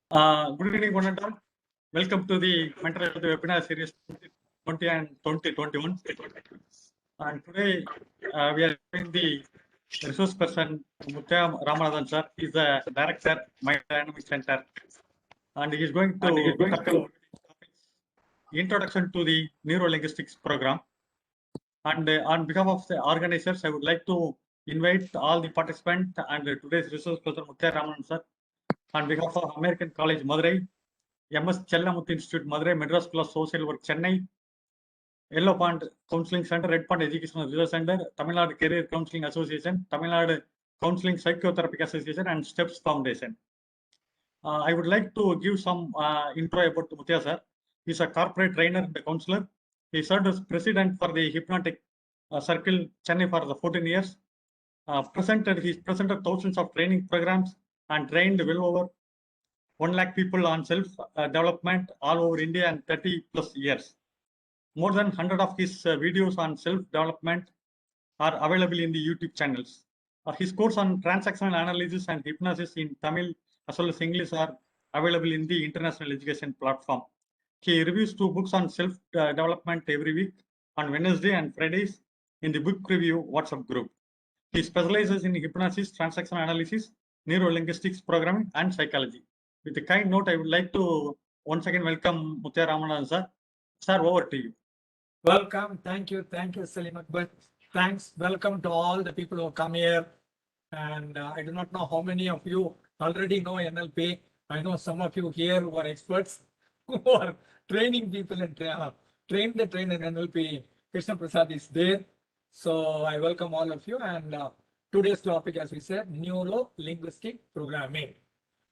Good evening, one and all. Welcome to the mental health webinar series 2020 and 2021. And today we are having the resource person, Muthya Ramanathan sir. He is the director, Mind Dynamic Center, and he is going to tackle introduction to the Neuro-Linguistics program. And on behalf of the organizers, I would like to invite all the participants and today's resource person, Muthya Ramanathan sir, on behalf of American College, Madurai, MS Chellamuthi Institute, Madurai, Madras School of Social Work, Chennai, Yellow Pond Counseling Center, Red Pond Educational Research Center, Tamil Nadu Career Counseling Association, Tamil Nadu Counseling Psychotherapy Association, and STEPS Foundation. I would like to give some intro about Muthya sir. He's a corporate trainer and a counselor. He served as president for the Hypnotic Circle, Chennai for the 14 years. He's presented thousands of training programs and trained well over 1 lakh people on self-development all over India and 30 plus years. More than 100 of his videos on self-development are available in the YouTube channels. His course on transactional analysis and hypnosis in Tamil as well as English are available in the international education platform. He reviews 2 books on self-development every week on Wednesday and Fridays in the book review WhatsApp group. He specializes in hypnosis, transactional analysis, neuro-linguistics programming, and psychology. With a kind note, I would like to once again welcome Muthya Ramanathan sir. Sir, over to you. Welcome. Thank you, Salim Akbar. Thanks. Welcome to all the people who come here. And I do not know how many of you already know NLP. I know some of you here who are experts who are training people and train in NLP. Krishna Prasad is there. So I welcome all of you. And today's topic, as we said, Neuro-Linguistic Programming.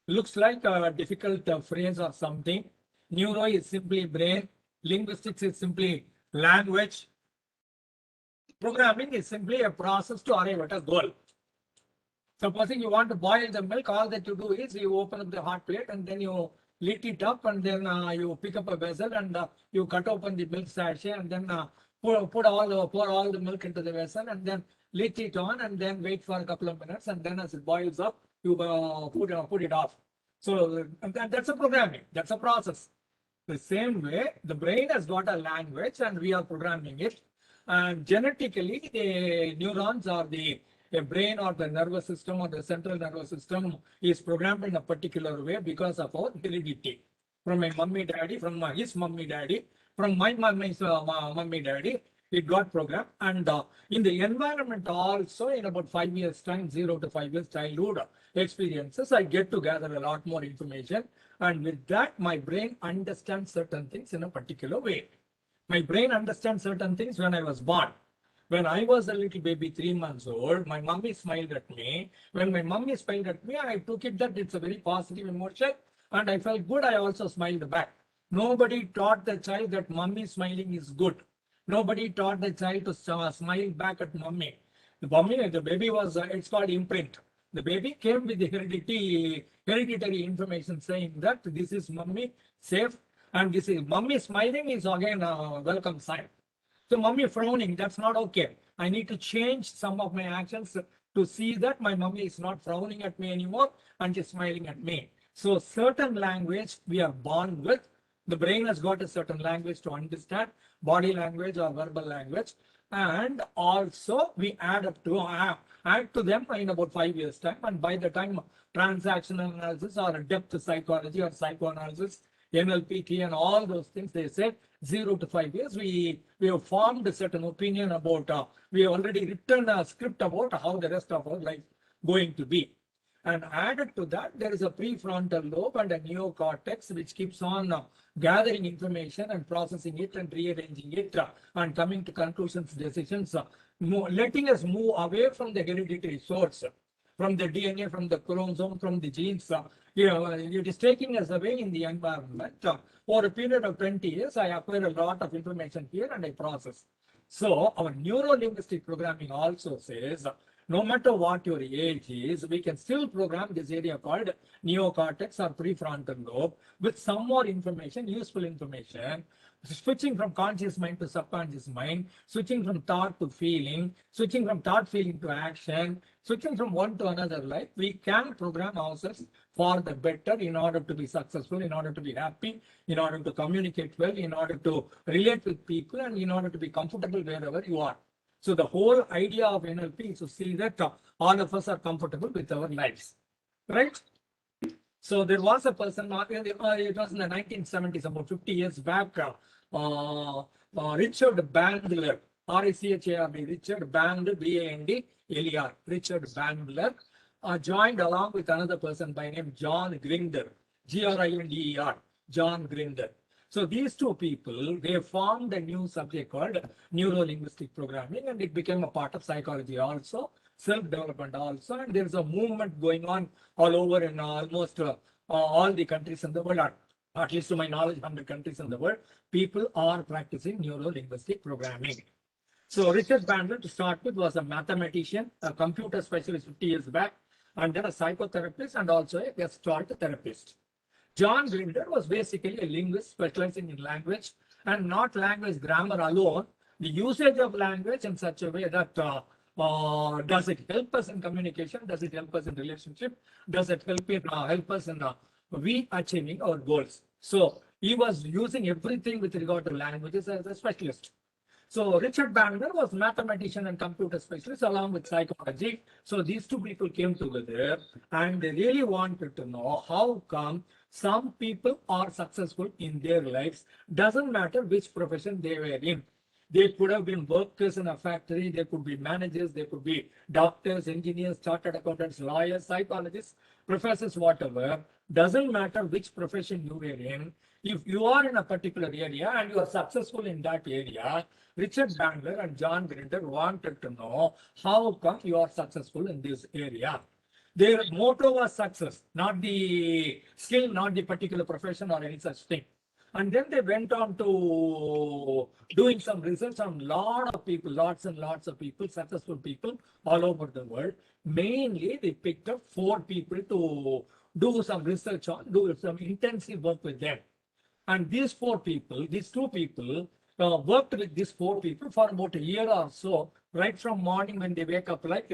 Looks like a difficult phrase or something. Neuro is simply brain. Linguistics is simply language. Programming is simply a process to arrive at a goal. Supposing you want to boil the milk, all that you do is you open up the hot plate and then you lit it up and then you pick up a vessel and you cut open the milk sachet and then pour all the milk into the vessel and then lit it on and then wait for a couple of minutes and then as it boils up, you put it off. So that's a programming. That's a process. The same way, the brain has got a language and we are programming it. And genetically, the neurons or the brain or the nervous system or the central nervous system is programmed in a particular way because of our heredity. From my mummy, daddy, from his mummy, daddy, from my mummy's mummy, daddy, it got programmed. And in the environment also, in about 5 years' time, 0 to 5 years childhood experiences, I get to gather a lot more information. And with that, my brain understands certain things in a particular way. My brain understands certain things when I was born. When I was a little baby, 3 months old, my mummy smiled at me. When my mummy smiled at me, I took it that it's a very positive emotion and I felt good. I also smiled back. Nobody taught the child that mummy smiling is good. Nobody taught the child to smile back at mummy. The baby was, it's called imprint. The baby came with the hereditary information saying that this is mummy safe and this is mummy smiling is again a welcome sign. So mummy frowning, that's not okay. I need to change some of my actions to see that my mummy is not frowning at me anymore and is smiling at me. So certain language we are born with. The brain has got a certain language to understand, body language or verbal language. And also we add to them in about 5 years' time. And by the time transactional analysis or depth psychology or psychoanalysis, NLP, and all those things, they said 0 to 5 years, we have formed a certain opinion about, we have already written a script about how the rest of our life going to be. And added to that, there is a prefrontal lobe and a neocortex, which keeps on gathering information and processing it and rearranging it and coming to conclusions, decisions, letting us move away from the hereditary source, from the DNA, from the chromosome, from the genes. It is taking us away in the environment. For a period of 20 years, I acquire a lot of information here and I process. So our neuro-linguistic programming also says, no matter what your age is, we can still program this area called neocortex or prefrontal lobe with some more information, useful information, switching from conscious mind to subconscious mind, switching from thought to feeling, switching from thought feeling to action, switching from one to another life, we can program ourselves for the better in order to be successful, in order to be happy, in order to communicate well, in order to relate with people, and in order to be comfortable wherever you are. So the whole idea of NLP is to see that all of us are comfortable with our lives, right? So there was a person, it was in the 1970s, about 50 years back, Richard Bandler, R-I-C-H-A-R-D, Richard Bandler, B-A-N-D-L-E-R, Richard Bandler, joined along with another person by name John Grinder, G-R-I-N-D-E-R, John Grinder. So these two people, they formed a new subject called Neuro-Linguistic Programming, and it became a part of psychology also, self-development also, and there's a movement going on all over in almost all the countries in the world, at least to my knowledge, 100 countries in the world, people are practicing neuro-linguistic programming. So Richard Bandler, to start with, was a mathematician, a computer specialist 50 years back, and then a psychotherapist and also a gestalt therapist. John Grinder was basically a linguist specializing in language, and not language grammar alone, the usage of language in such a way that does it help us in communication? Does it help us in relationship? Does it help us in we achieving our goals? So he was using everything with regard to languages as a specialist. So Richard Bandler was mathematician and computer specialist along with psychology. So these two people came together and they really wanted to know how come some people are successful in their lives. Doesn't matter which profession they were in. They could have been workers in a factory, they could be managers, they could be doctors, engineers, chartered accountants, lawyers, psychologists, professors, whatever. Doesn't matter which profession you were in. If you are in a particular area and you are successful in that area, Richard Bandler and John Grinder wanted to know how come you are successful in this area. Their motto was success, not the skill, not the particular profession or any such thing. And then they went on to doing some research on lot of people, lots and lots of people, successful people all over the world. Mainly, they picked up 4 people to do some research on, do some intensive work with them. And these 4 people, these 2 people, worked with these 4 people for about a year or so, right from morning when they wake up, like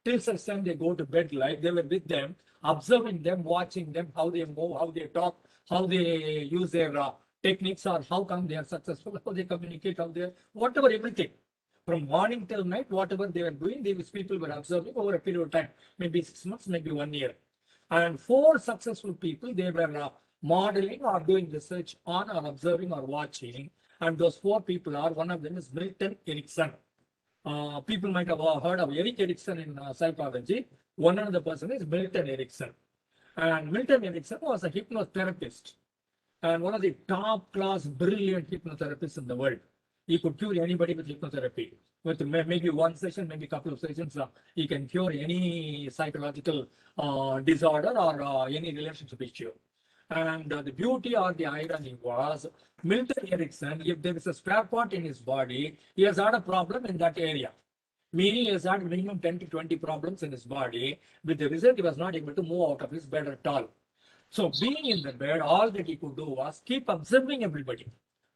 till such time they go to bed, like they were with them, observing them, watching them, how they move, how they talk, how they use their techniques, or how come they are successful, how they communicate, how they, whatever, everything. From morning till night, whatever they were doing, these people were observing over a period of time, maybe 6 months, maybe 1 year. And 4 successful people, they were modeling or doing research on or observing or watching. And those 4 people are, one of them is Milton Erickson. People might have heard of Eric Erickson in psychology. One other person is Milton Erickson. And Milton Erickson was a hypnotherapist and one of the top class brilliant hypnotherapists in the world. He could cure anybody with hypnotherapy. With maybe one session, maybe a couple of sessions, he can cure any psychological disorder or any relationship issue. And the beauty or the irony was, Milton Erickson, if there is a spare part in his body, he has had a problem in that area. Meaning he has had minimum 10 to 20 problems in his body. With the result, he was not able to move out of his bed at all. So being in the bed, all that he could do was keep observing everybody.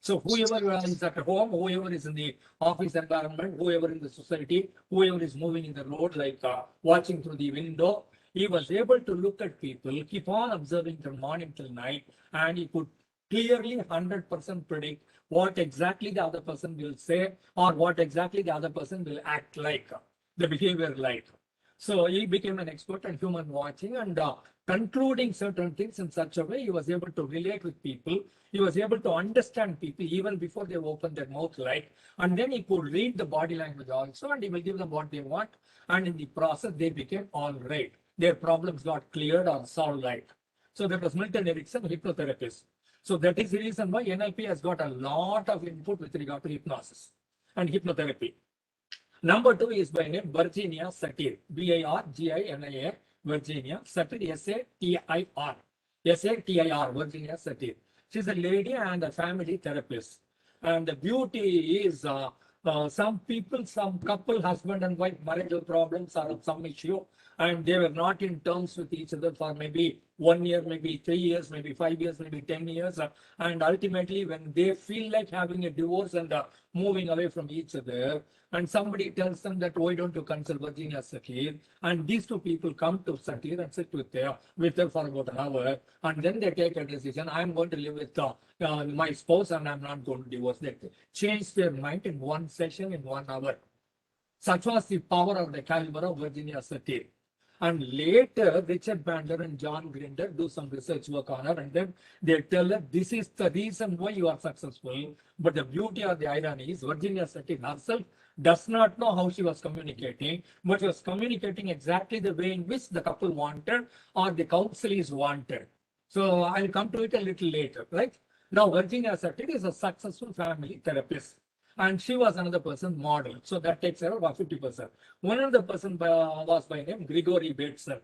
So whoever is at home, whoever is in the office environment, whoever in the society, whoever is moving in the road, like watching through the window, he was able to look at people, keep on observing from morning till night, and he could clearly 100% predict what exactly the other person will say or what exactly the other person will act like, the behavior like. So he became an expert in human watching and concluding certain things in such a way he was able to relate with people. He was able to understand people even before they opened their mouth, like, and then he could read the body language also, and he will give them what they want. And in the process, they became all right. Their problems got cleared or solved, like. So that was Milton Erickson, hypnotherapist. So that is the reason why NLP has got a lot of input with regard to hypnosis and hypnotherapy. Number 2 is by name Virginia Satir, Virginia, Virginia Satir, S-A-T-I-R, S-A-T-I-R, Virginia Satir. She's a lady and a family therapist. And the beauty is some people, some couple, husband and wife, marital problems or some issue, and they were not in terms with each other for maybe 1 year, maybe 3 years, maybe 5 years, maybe 10 years. And ultimately, when they feel like having a divorce and moving away from each other, and somebody tells them that, why don't you consult Virginia Satir? And these two people come to Satir and sit with her for about an hour. And then they take a decision, I'm going to live with my spouse and I'm not going to divorce. They change their mind in one session, in 1 hour. Such was the power of the caliber of Virginia Satir. And later, Richard Bandler and John Grinder do some research work on her, and then they tell her, this is the reason why you are successful. But the beauty or the irony is, Virginia Satir herself does not know how she was communicating, but she was communicating exactly the way in which the couple wanted or the counselees wanted. So I'll come to it a little later, right? Now, Virginia Satir is a successful family therapist. And she was another person model. So that takes her about 50%. One other person was by name Grigory Bateson.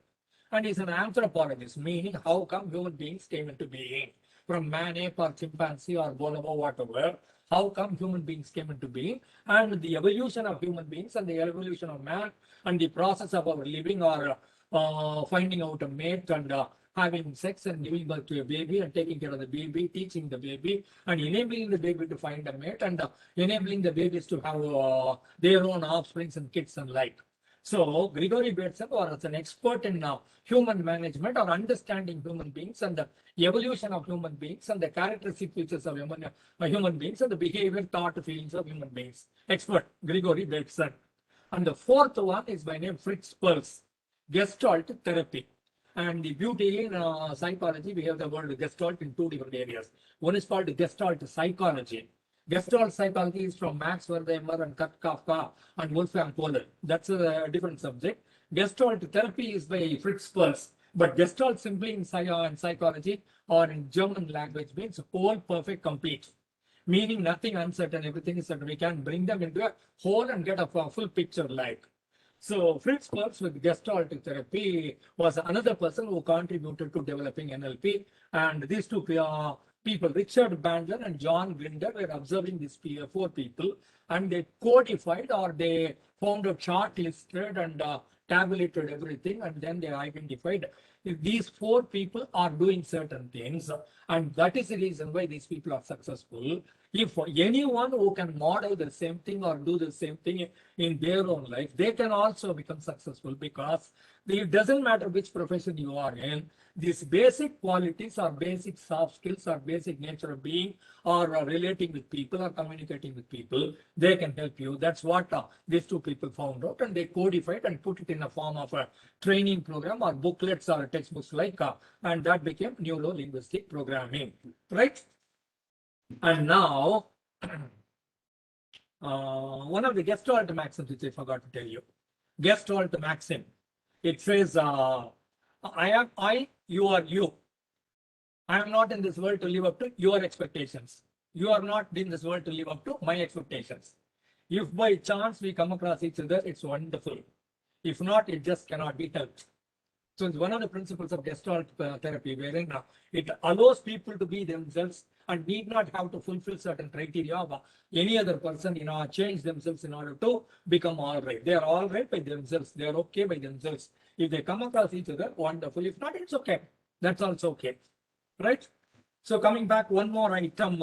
And he's an anthropologist, meaning how come human beings came into being. From man, ape, or chimpanzee, or bonobo, whatever. How come human beings came into being. And the evolution of human beings and the evolution of man and the process of our living or finding out a mate and having sex and giving birth to a baby and taking care of the baby, teaching the baby and enabling the baby to find a mate and enabling the babies to have their own offsprings and kids and like. So Grigory Bateson was an expert in human management or understanding human beings and the evolution of human beings and the characteristic features of human beings and the behavior, thought, feelings of human beings. Expert, Grigory Bateson. And the fourth one is by name Fritz Perls, Gestalt therapy. And the beauty in psychology, we have the word Gestalt in two different areas. One is called Gestalt psychology. Gestalt psychology is from Max Wertheimer and Kurt Kafka and Wolfgang Kohler. That's a different subject. Gestalt therapy is by Fritz Perls. But Gestalt simply in psychology or in German language means whole, perfect, complete. Meaning nothing uncertain, everything is certain. We can bring them into a whole and get a full picture like. So Fritz Perls with Gestalt therapy was another person who contributed to developing NLP. And these two people, Richard Bandler and John Grinder, were observing these four people, and they codified or they found a chart listed and tabulated everything, and then they identified if these four people are doing certain things, and that is the reason why these people are successful. If anyone who can model the same thing or do the same thing in their own life, they can also become successful, because it doesn't matter which profession you are in, these basic qualities or basic soft skills or basic nature of being or relating with people or communicating with people, they can help you. That's what these two people found out, and they codified and put it in a form of a training program or booklets or textbooks like, and that became Neuro-Linguistic Programming, right? And now, one of the Gestalt maxims which I forgot to tell you. Gestalt maxim. It says, I am I, you are you. I am not in this world to live up to your expectations. You are not in this world to live up to my expectations. If by chance we come across each other, it's wonderful. If not, it just cannot be helped. So it's one of the principles of Gestalt therapy, wherein it allows people to be themselves and need not have to fulfill certain criteria of any other person, change themselves in order to become all right. They are all right by themselves. They are okay by themselves. If they come across each other, wonderful. If not, it's okay. That's also okay, right? So coming back, one more item.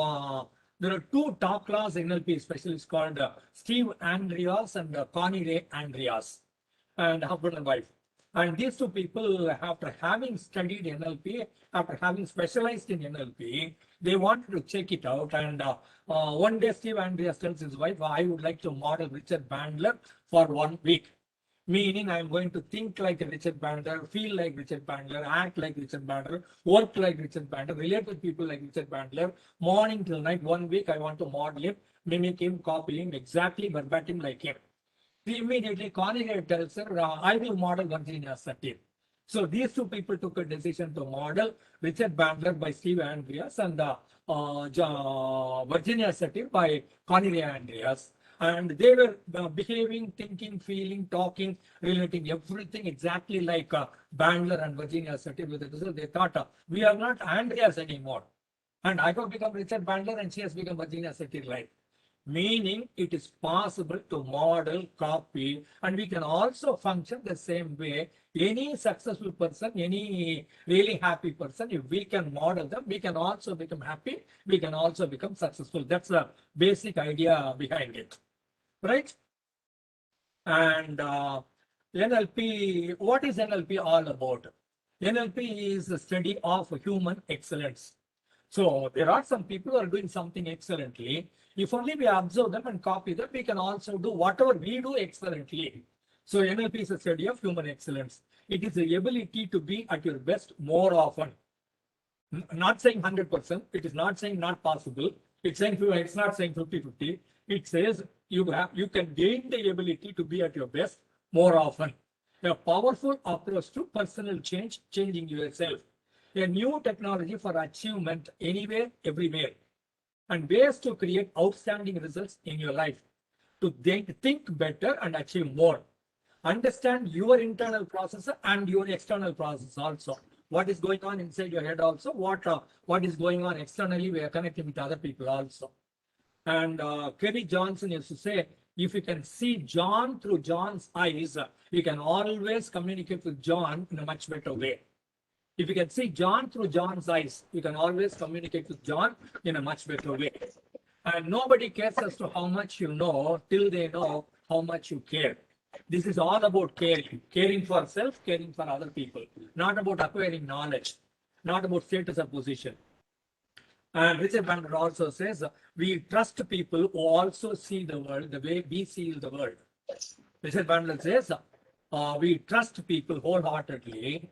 There are two top class NLP specialists called Steve Andreas and Connie Ray Andreas, and husband and wife. And these two people, after having studied NLP, after having specialized in NLP, they wanted to check it out. And one day, Steve Andreas tells his wife, I would like to model Richard Bandler for 1 week. Meaning, I'm going to think like Richard Bandler, feel like Richard Bandler, act like Richard Bandler, work like Richard Bandler, relate with people like Richard Bandler, morning till night, 1 week, I want to model him, mimic him, copy him, exactly verbatim like him. Immediately, Connie tells her, I will model Virginia Satir. So these two people took a decision to model Richard Bandler by Steve Andreas and Virginia Satir by Connie Andreas. And they were behaving, thinking, feeling, talking, relating everything exactly like Bandler and Virginia Satir. With the result, they thought, we are not Andreas anymore. And I have become Richard Bandler and she has become Virginia Satir like. meaning it is possible to model, copy, and we can also function the same way. Any successful person, any really happy person, if we can model them, we can also become happy, we can also become successful. That's the basic idea behind it, right? And NLP, what is NLP all about? NLP is the study of human excellence. So there are some people who are doing something excellently. If only we observe them and copy them, we can also do whatever we do excellently. So NLP is a study of human excellence. It is the ability to be at your best more often. Not saying 100%, it is not saying not possible. It's saying it's not saying 50-50. It says you can gain the ability to be at your best more often. A powerful approach to personal change, changing yourself. A new technology for achievement anywhere, everywhere, and ways to create outstanding results in your life. To think better and achieve more. Understand your internal process and your external process also. What is going on inside your head also, what is going on externally, we are connecting with other people also. And Kerry Johnson used to say, if you can see John through John's eyes, you can always communicate with John in a much better way. If you can see John through John's eyes, you can always communicate with John in a much better way. And nobody cares as to how much you know till they know how much you care. This is all about caring. Caring for self, caring for other people. Not about acquiring knowledge. Not about status or position. And Richard Bandler also says, we trust people who also see the world the way we see the world. Richard Bandler says, we trust people wholeheartedly.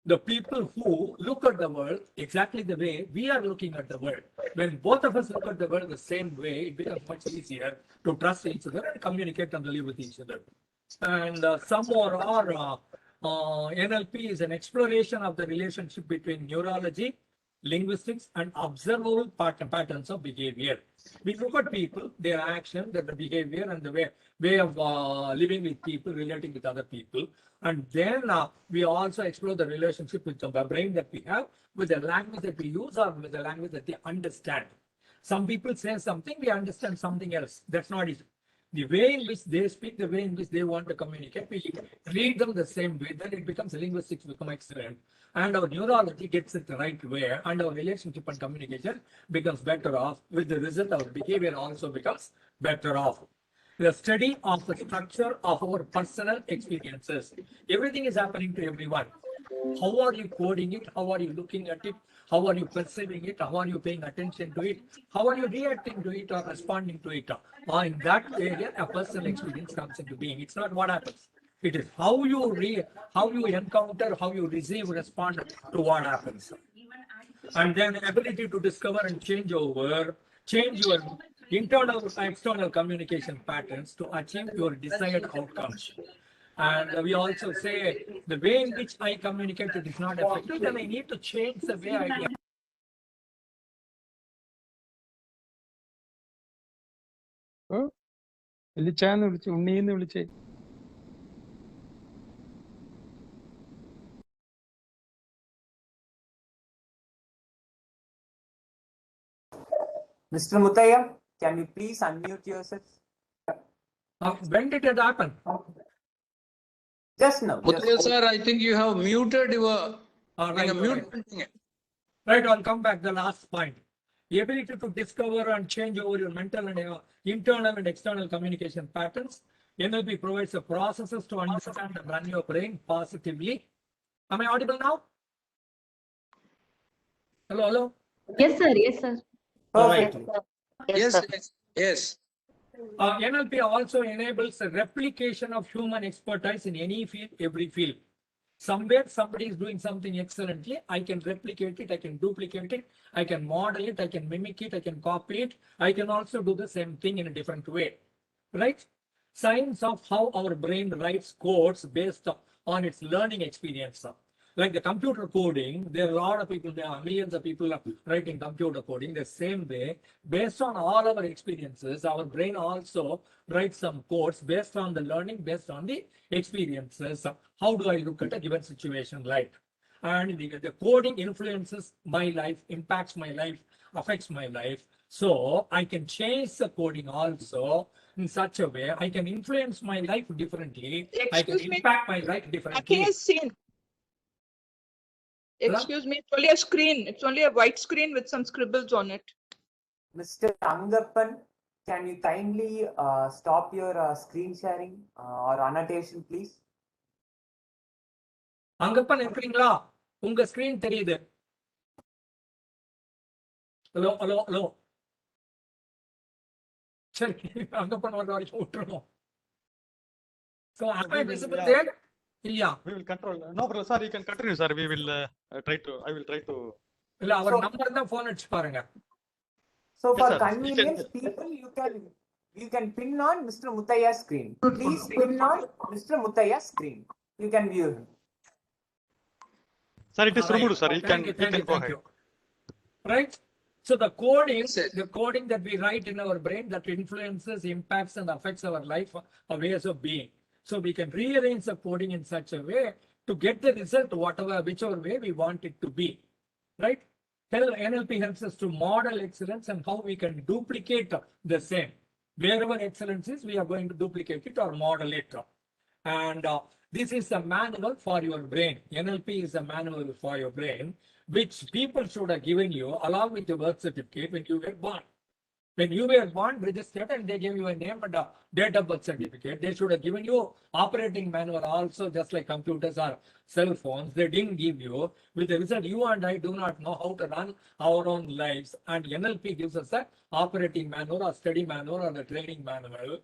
The people who look at the world exactly the way we are looking at the world. When both of us look at the world the same way, it becomes much easier to trust each other and communicate and live with each other. And some more are NLP is an exploration of the relationship between neurology, linguistics, and observable patterns of behavior. We look at people, their action, their behavior, and the way of living with people, relating with other people. And then we also explore the relationship with the brain that we have, with the language that we use, or with the language that they understand. Some people say something, we understand something else. That's not it. The way in which they speak, the way in which they want to communicate, we read them the same way, then it becomes linguistics become excellent. And our neurology gets it the right way, and our relationship and communication becomes better off. With the result, our behavior also becomes better off. The study of the structure of our personal experiences. Everything is happening to everyone. How are you coding it? How are you looking at it? How are you perceiving it? How are you paying attention to it? How are you reacting to it or responding to it? In that area, a personal experience comes into being. It's not what happens. It is how you encounter, how you receive, respond to what happens. And then ability to discover and change your internal and external communication patterns to achieve your desired outcomes. And we also say the way in which I communicate it is not effective, then I need to change the way I വിളിച്ചാന്ന് വിളിച്ചു ഉണ്ണീന്ന് വിളിച്ചേ. Mr. Muthaiya, can you please unmute yourself? When did it happen? Just now. Muthaiya sir, I think you have muted your Right, I'll come back to the last point. The ability to discover and change over your mental and internal and external communication patterns. NLP provides the processes to understand and run your brain positively. Am I audible now? Hello? Yes, sir. Yes, sir. All right. Yes. NLP also enables the replication of human expertise in any field, every field. Somewhere somebody is doing something excellently, I can replicate it, I can duplicate it, I can model it, I can mimic it, I can copy it. I can also do the same thing in a different way, right? Science of how our brain writes codes based on its learning experience. Like the computer coding, there are a lot of people, there are millions of people writing computer coding the same way. Based on all our experiences, our brain also writes some codes based on the learning, based on the experiences. How do I look at a given situation like? And the coding influences my life, impacts my life, affects my life. So I can change the coding also in such a way. I can influence my life differently. I can Excuse me, impact my life nothing differently. is seen. Excuse me, it's only a screen. It's only a white screen with some scribbles on it. Mr. Angappan, can you kindly stop your screen sharing or annotation, please? Angappan இருக்கிறீங்களா? உங்க screen தெரியுது. Hello hello hello. சரி, அங்கப்பன் வர வரைக்கும் விட்டுருவோம். So am I visible there? இல்லையா? We will control. No, brother, sir, you can continue, sir. We will I will try to. இல்ல அவர் number தான் போன் அடிச்சு பாருங்க. So Yes, for sir. convenience, people, you can pin on Mr. Muttaiya's screen. Please pin on Mr. Muttaiya's screen. You can view him. Sir, it is removed, sir. You can go ahead. Right? So the coding, Yes, sir. the coding that we write in our brain that influences, impacts, and affects our life, our ways of being. So we can rearrange the coding in such a way to get the result, whichever way we want it to be. Right? NLP helps us to model excellence and how we can duplicate the same. Wherever excellence is, we are going to duplicate it or model it. And this is a manual for your brain. NLP is a manual for your brain, which people should have given you along with your birth certificate when you were born. When you were born, registered, and they gave you a name and a date of birth certificate. They should have given you operating manual also, just like computers or cell phones. They didn't give you. With the result, you and I do not know how to run our own lives. And NLP gives us a operating manual or study manual or the training manual.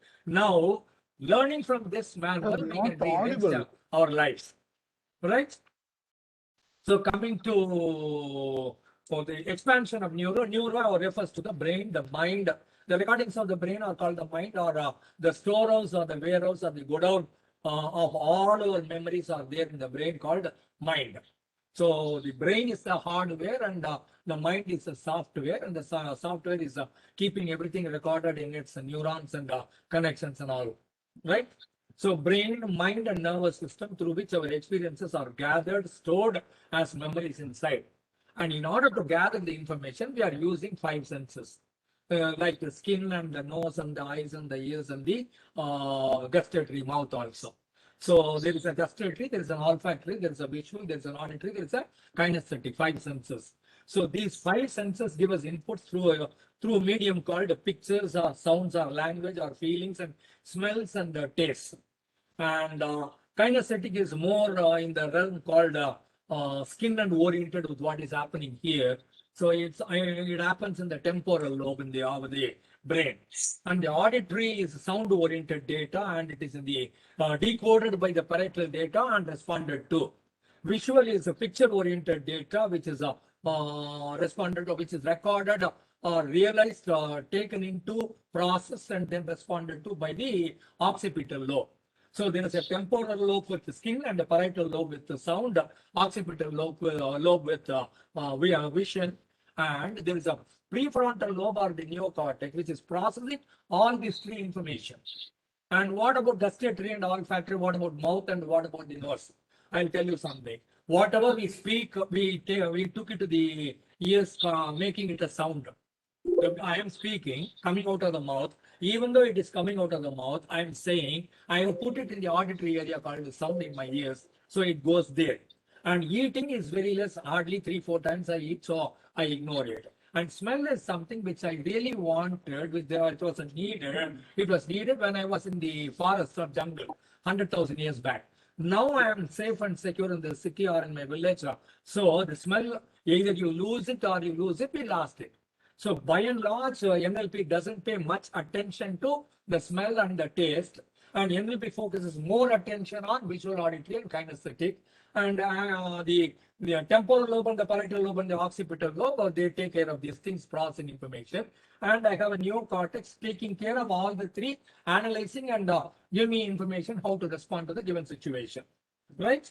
Now, learning from this manual, we can rearrange our lives. Right? So coming to for the expansion of neuro refers to the brain, the mind. The recordings of the brain are called the mind, or the storehouse or the warehouse or the godown of all our memories are there in the brain called mind. So the brain is the hardware and the mind is the software, and the software is keeping everything recorded in its neurons and connections and all, right? So brain, mind, and nervous system through which our experiences are gathered, stored as memories inside. And in order to gather the information, we are using 5 senses, like the skin and the nose and the eyes and the ears and the gustatory mouth also. So there is a gustatory, there is an olfactory, there is a visual, there is an auditory, there is a kinesthetic, 5 senses. So these 5 senses give us inputs through a medium called pictures or sounds or language or feelings and smells and tastes. And kinesthetic is more in the realm called skin and oriented with what is happening here. So it happens in the temporal lobe in the brain. And the auditory is sound oriented data, and it is in the decoded by the parietal data and responded to. Visual is a picture oriented data, which is responded to, which is recorded or realized, taken into, processed, and then responded to by the occipital lobe. So there is a temporal lobe with the skin and a parietal lobe with the sound, occipital lobe with vision, and there is a prefrontal lobe or the neocortex, which is processing all these 3 information. And what about gustatory and olfactory? What about mouth and what about the nose? I'll tell you something. Whatever we speak, we took it to the ears, making it a sound. I am speaking, coming out of the mouth. Even though it is coming out of the mouth, I am saying, I have put it in the auditory area called the sound in my ears. So it goes there. And eating is very less, hardly 3-4 times I eat, so I ignore it. And smell is something which I really wanted, it wasn't needed. It was needed when I was in the forest or jungle 100,000 years back. Now I am safe and secure in the city or in my village. So the smell, either you lose it or you lose it, we lost it. So by and large, NLP doesn't pay much attention to the smell and the taste, and NLP focuses more attention on visual, auditory, and kinesthetic. And the temporal lobe and the parietal lobe and the occipital lobe, they take care of these things, processing information. And I have a neocortex taking care of all the 3, analyzing and give me information how to respond to the given situation, right?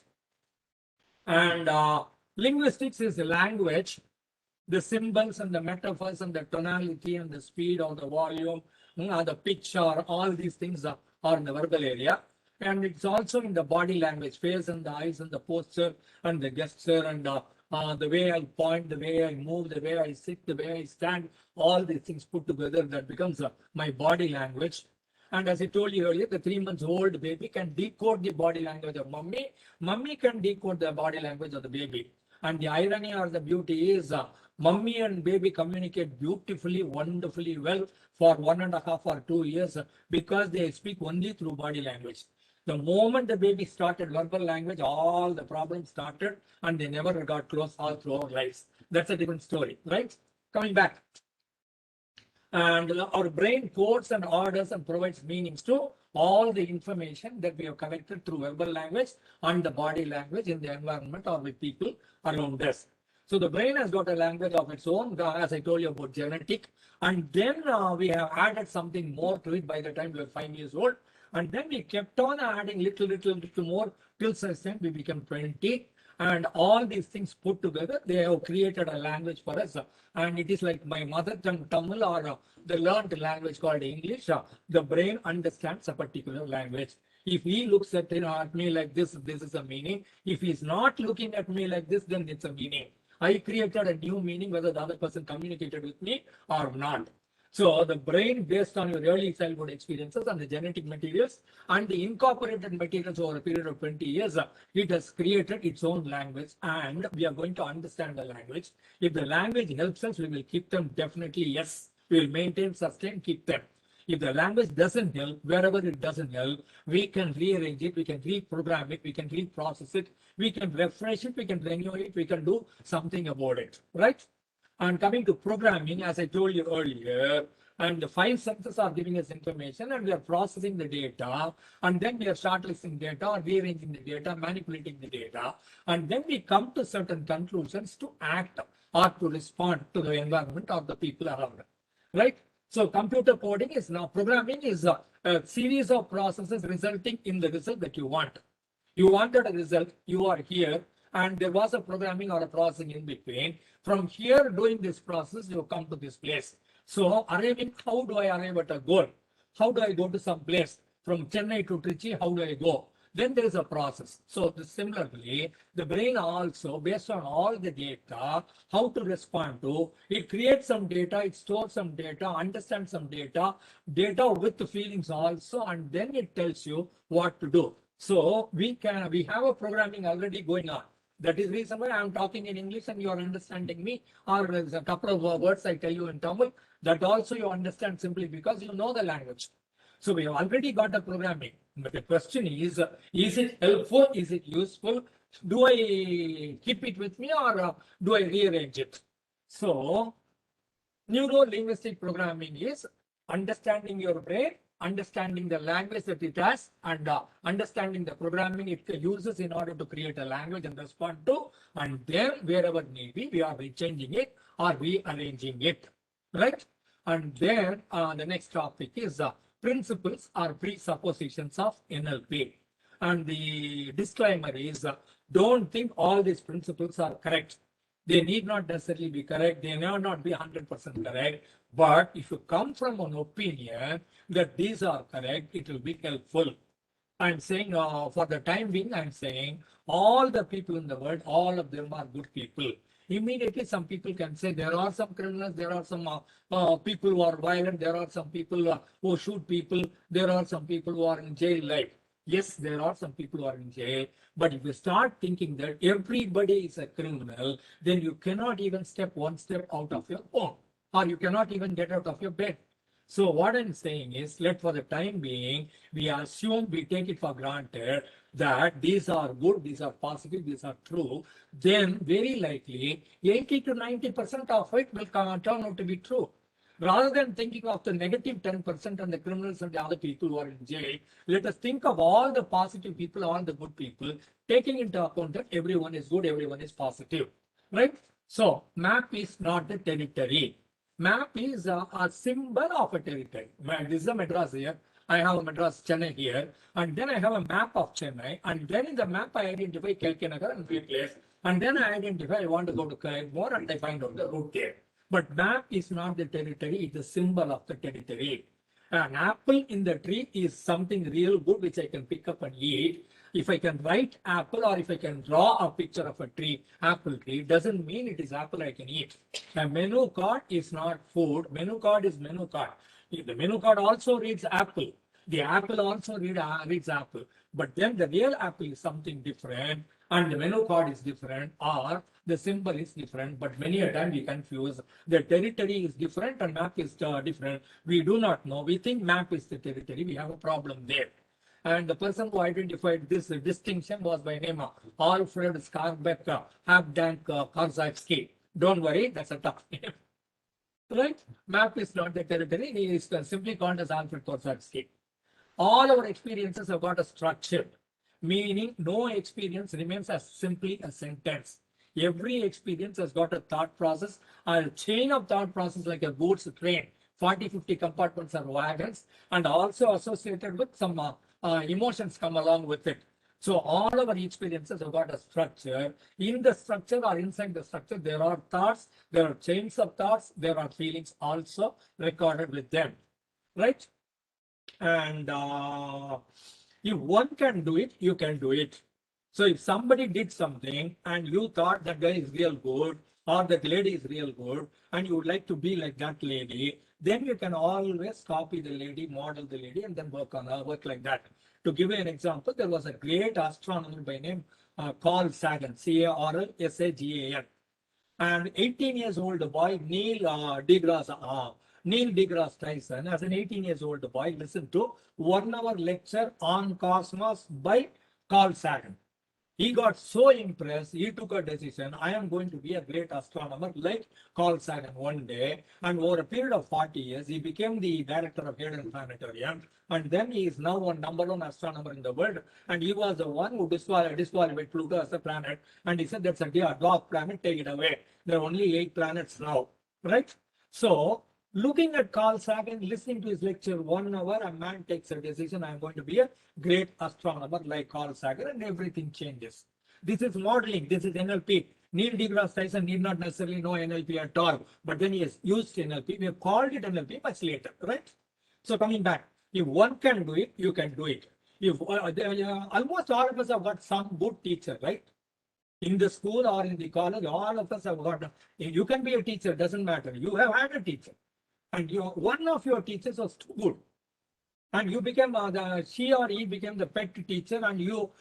And linguistics is the language. The symbols and the metaphors and the tonality and the speed or the volume, the pitch, or all these things are in the verbal area. And it's also in the body language, face and the eyes and the posture and the gesture and the way I point, the way I move, the way I sit, the way I stand, all these things put together, that becomes my body language. And as I told you earlier, the 3 months old baby can decode the body language of mummy. Mummy can decode the body language of the baby. And the irony or the beauty is mummy and baby communicate beautifully, wonderfully well for 1.5 or 2 years because they speak only through body language. The moment the baby started verbal language, all the problems started and they never got close all through our lives. That's a different story, right? Coming back. And our brain codes and orders and provides meanings to all the information that we have collected through verbal language and the body language in the environment or with people around us. So the brain has got a language of its own, as I told you about genetic. And then we have added something more to it by the time we were 5 years old. And then we kept on adding little more till such time we became 20. And all these things put together, they have created a language for us. And it is like my mother tongue Tamil or the learned language called English. The brain understands a particular language. If he looks at me like this is a meaning. If he's not looking at me like this, then it's a meaning. I created a new meaning whether the other person communicated with me or not. So the brain, based on your early childhood experiences and the genetic materials and the incorporated materials over a period of 20 years, it has created its own language, and we are going to understand the language. If the language helps us, we will keep them, definitely yes. We will maintain, sustain, keep them. If the language doesn't help, wherever it doesn't help, we can rearrange it, we can reprogram it, we can reprocess it, we can refresh it, we can renew it, we can do something about it, right? And coming to programming, as I told you earlier, and the 5 senses are giving us information and we are processing the data, and then we are shortlisting data or rearranging the data, manipulating the data, and then we come to certain conclusions to act or to respond to the environment or the people around, right? So computer coding is now, programming is a series of processes resulting in the result that you want. You wanted a result, you are here, and there was a programming or a processing in between. From here, doing this process, you come to this place. So arriving, how do I arrive at a goal? How do I go to some place? From Chennai to Trichy, how do I go? Then there is a process. So similarly, the brain also, based on all the data, how to respond to, it creates some data, it stores some data, understands some data with the feelings also, and then it tells you what to do. So we have a programming already going on. That is the reason why I am talking in English and you are understanding me, or there's a couple of words I tell you in Tamil, that also you understand simply because you know the language. So we have already got a programming. But the question is it helpful? Is it useful? Do I keep it with me or do I rearrange it? So Neuro-Linguistic Programming is understanding your brain, understanding the language that it has, and understanding the programming it uses in order to create a language and respond to, and then wherever need be, we are rechanging it or rearranging it, right? And then the next topic is principles or presuppositions of NLP. And the disclaimer is don't think all these principles are correct. They need not necessarily be correct. They may not be 100% correct. But if you come from an opinion that these are correct, it will be helpful. I'm saying for the time being, I'm saying all the people in the world, all of them are good people. Immediately, some people can say there are some criminals, there are some people who are violent, there are some people who shoot people, there are some people who are in jail life. Yes, there are some people who are in jail, but if you start thinking that everybody is a criminal, then you cannot even step one step out of your home, or you cannot even get out of your bed. So what I'm saying is, let for the time being, we assume, we take it for granted that these are good, these are positive, these are true, then very likely 80 to 90% of it will turn out to be true. Rather than thinking of the negative 10% and the criminals and the other people who are in jail, let us think of all the positive people, all the good people, taking into account that everyone is good, everyone is positive, right? So map is not the territory. Map is a symbol of a territory. This is a Madras here. I have a Madras Chennai here, and then I have a map of Chennai, and then in the map I identify Kelkinagar and place, and then I identify I want to go to Karaikmore and I find out the route there. But map is not the territory, it's a symbol of the territory. An apple in the tree is something real good which I can pick up and eat. If I can write apple or if I can draw a picture of a tree, apple tree, doesn't mean it is apple I can eat. A menu card is not food. Menu card is menu card. The menu card also reads apple. The apple also reads apple. But then the real apple is something different and the menu card is different or the symbol is different. But many a time we confuse. The territory is different and map is different. We do not know. We think map is the territory. We have a problem there. And the person who identified this distinction was by name of Alfred Skarbek Habdank Korzybski. Don't worry, that's a tough name. Right? Map is not the territory. He is simply called as Alfred Korzybski. All our experiences have got a structure, meaning no experience remains as simply a sentence. Every experience has got a thought process, a chain of thought process like a goods train. 40-50 compartments are wagons and also associated with some emotions come along with it. So all our experiences have got a structure. In the structure or inside the structure, there are thoughts, there are chains of thoughts, there are feelings also recorded with them, right? And if one can do it, you can do it. So if somebody did something and you thought that guy is real good or that lady is real good and you would like to be like that lady, then you can always copy the lady, model the lady, and then work on her, work like that. To give you an example, there was a great astronomer by name Carl Sagan, Carl Sagan. And 18 years old boy, Neil deGrasse Tyson, as an 18 years old boy, listened to 1 hour lecture on cosmos by Carl Sagan. He got so impressed, he took a decision, I am going to be a great astronomer like Carl Sagan one day. And over a period of 40 years, he became the director of Hayden Planetarium. And then he is now one #1 astronomer in the world. And he was the one who disqualified Pluto as a planet. And he said, that's a dwarf planet, take it away. There are only 8 planets now, right? So, looking at Carl Sagan, listening to his lecture 1 hour, a man takes a decision, I'm going to be a great astronomer like Carl Sagan, and everything changes. This is modeling, this is NLP. Neil deGrasse Tyson need not necessarily know NLP at all, but then he has used NLP. We have called it NLP much later, right? So coming back, if one can do it, you can do it. If almost all of us have got some good teacher, right? In the school or in the college, all of us have got, you can be a teacher, doesn't matter. You have had a teacher. And one of your teachers was too good, and you became she or he became the pet teacher, and you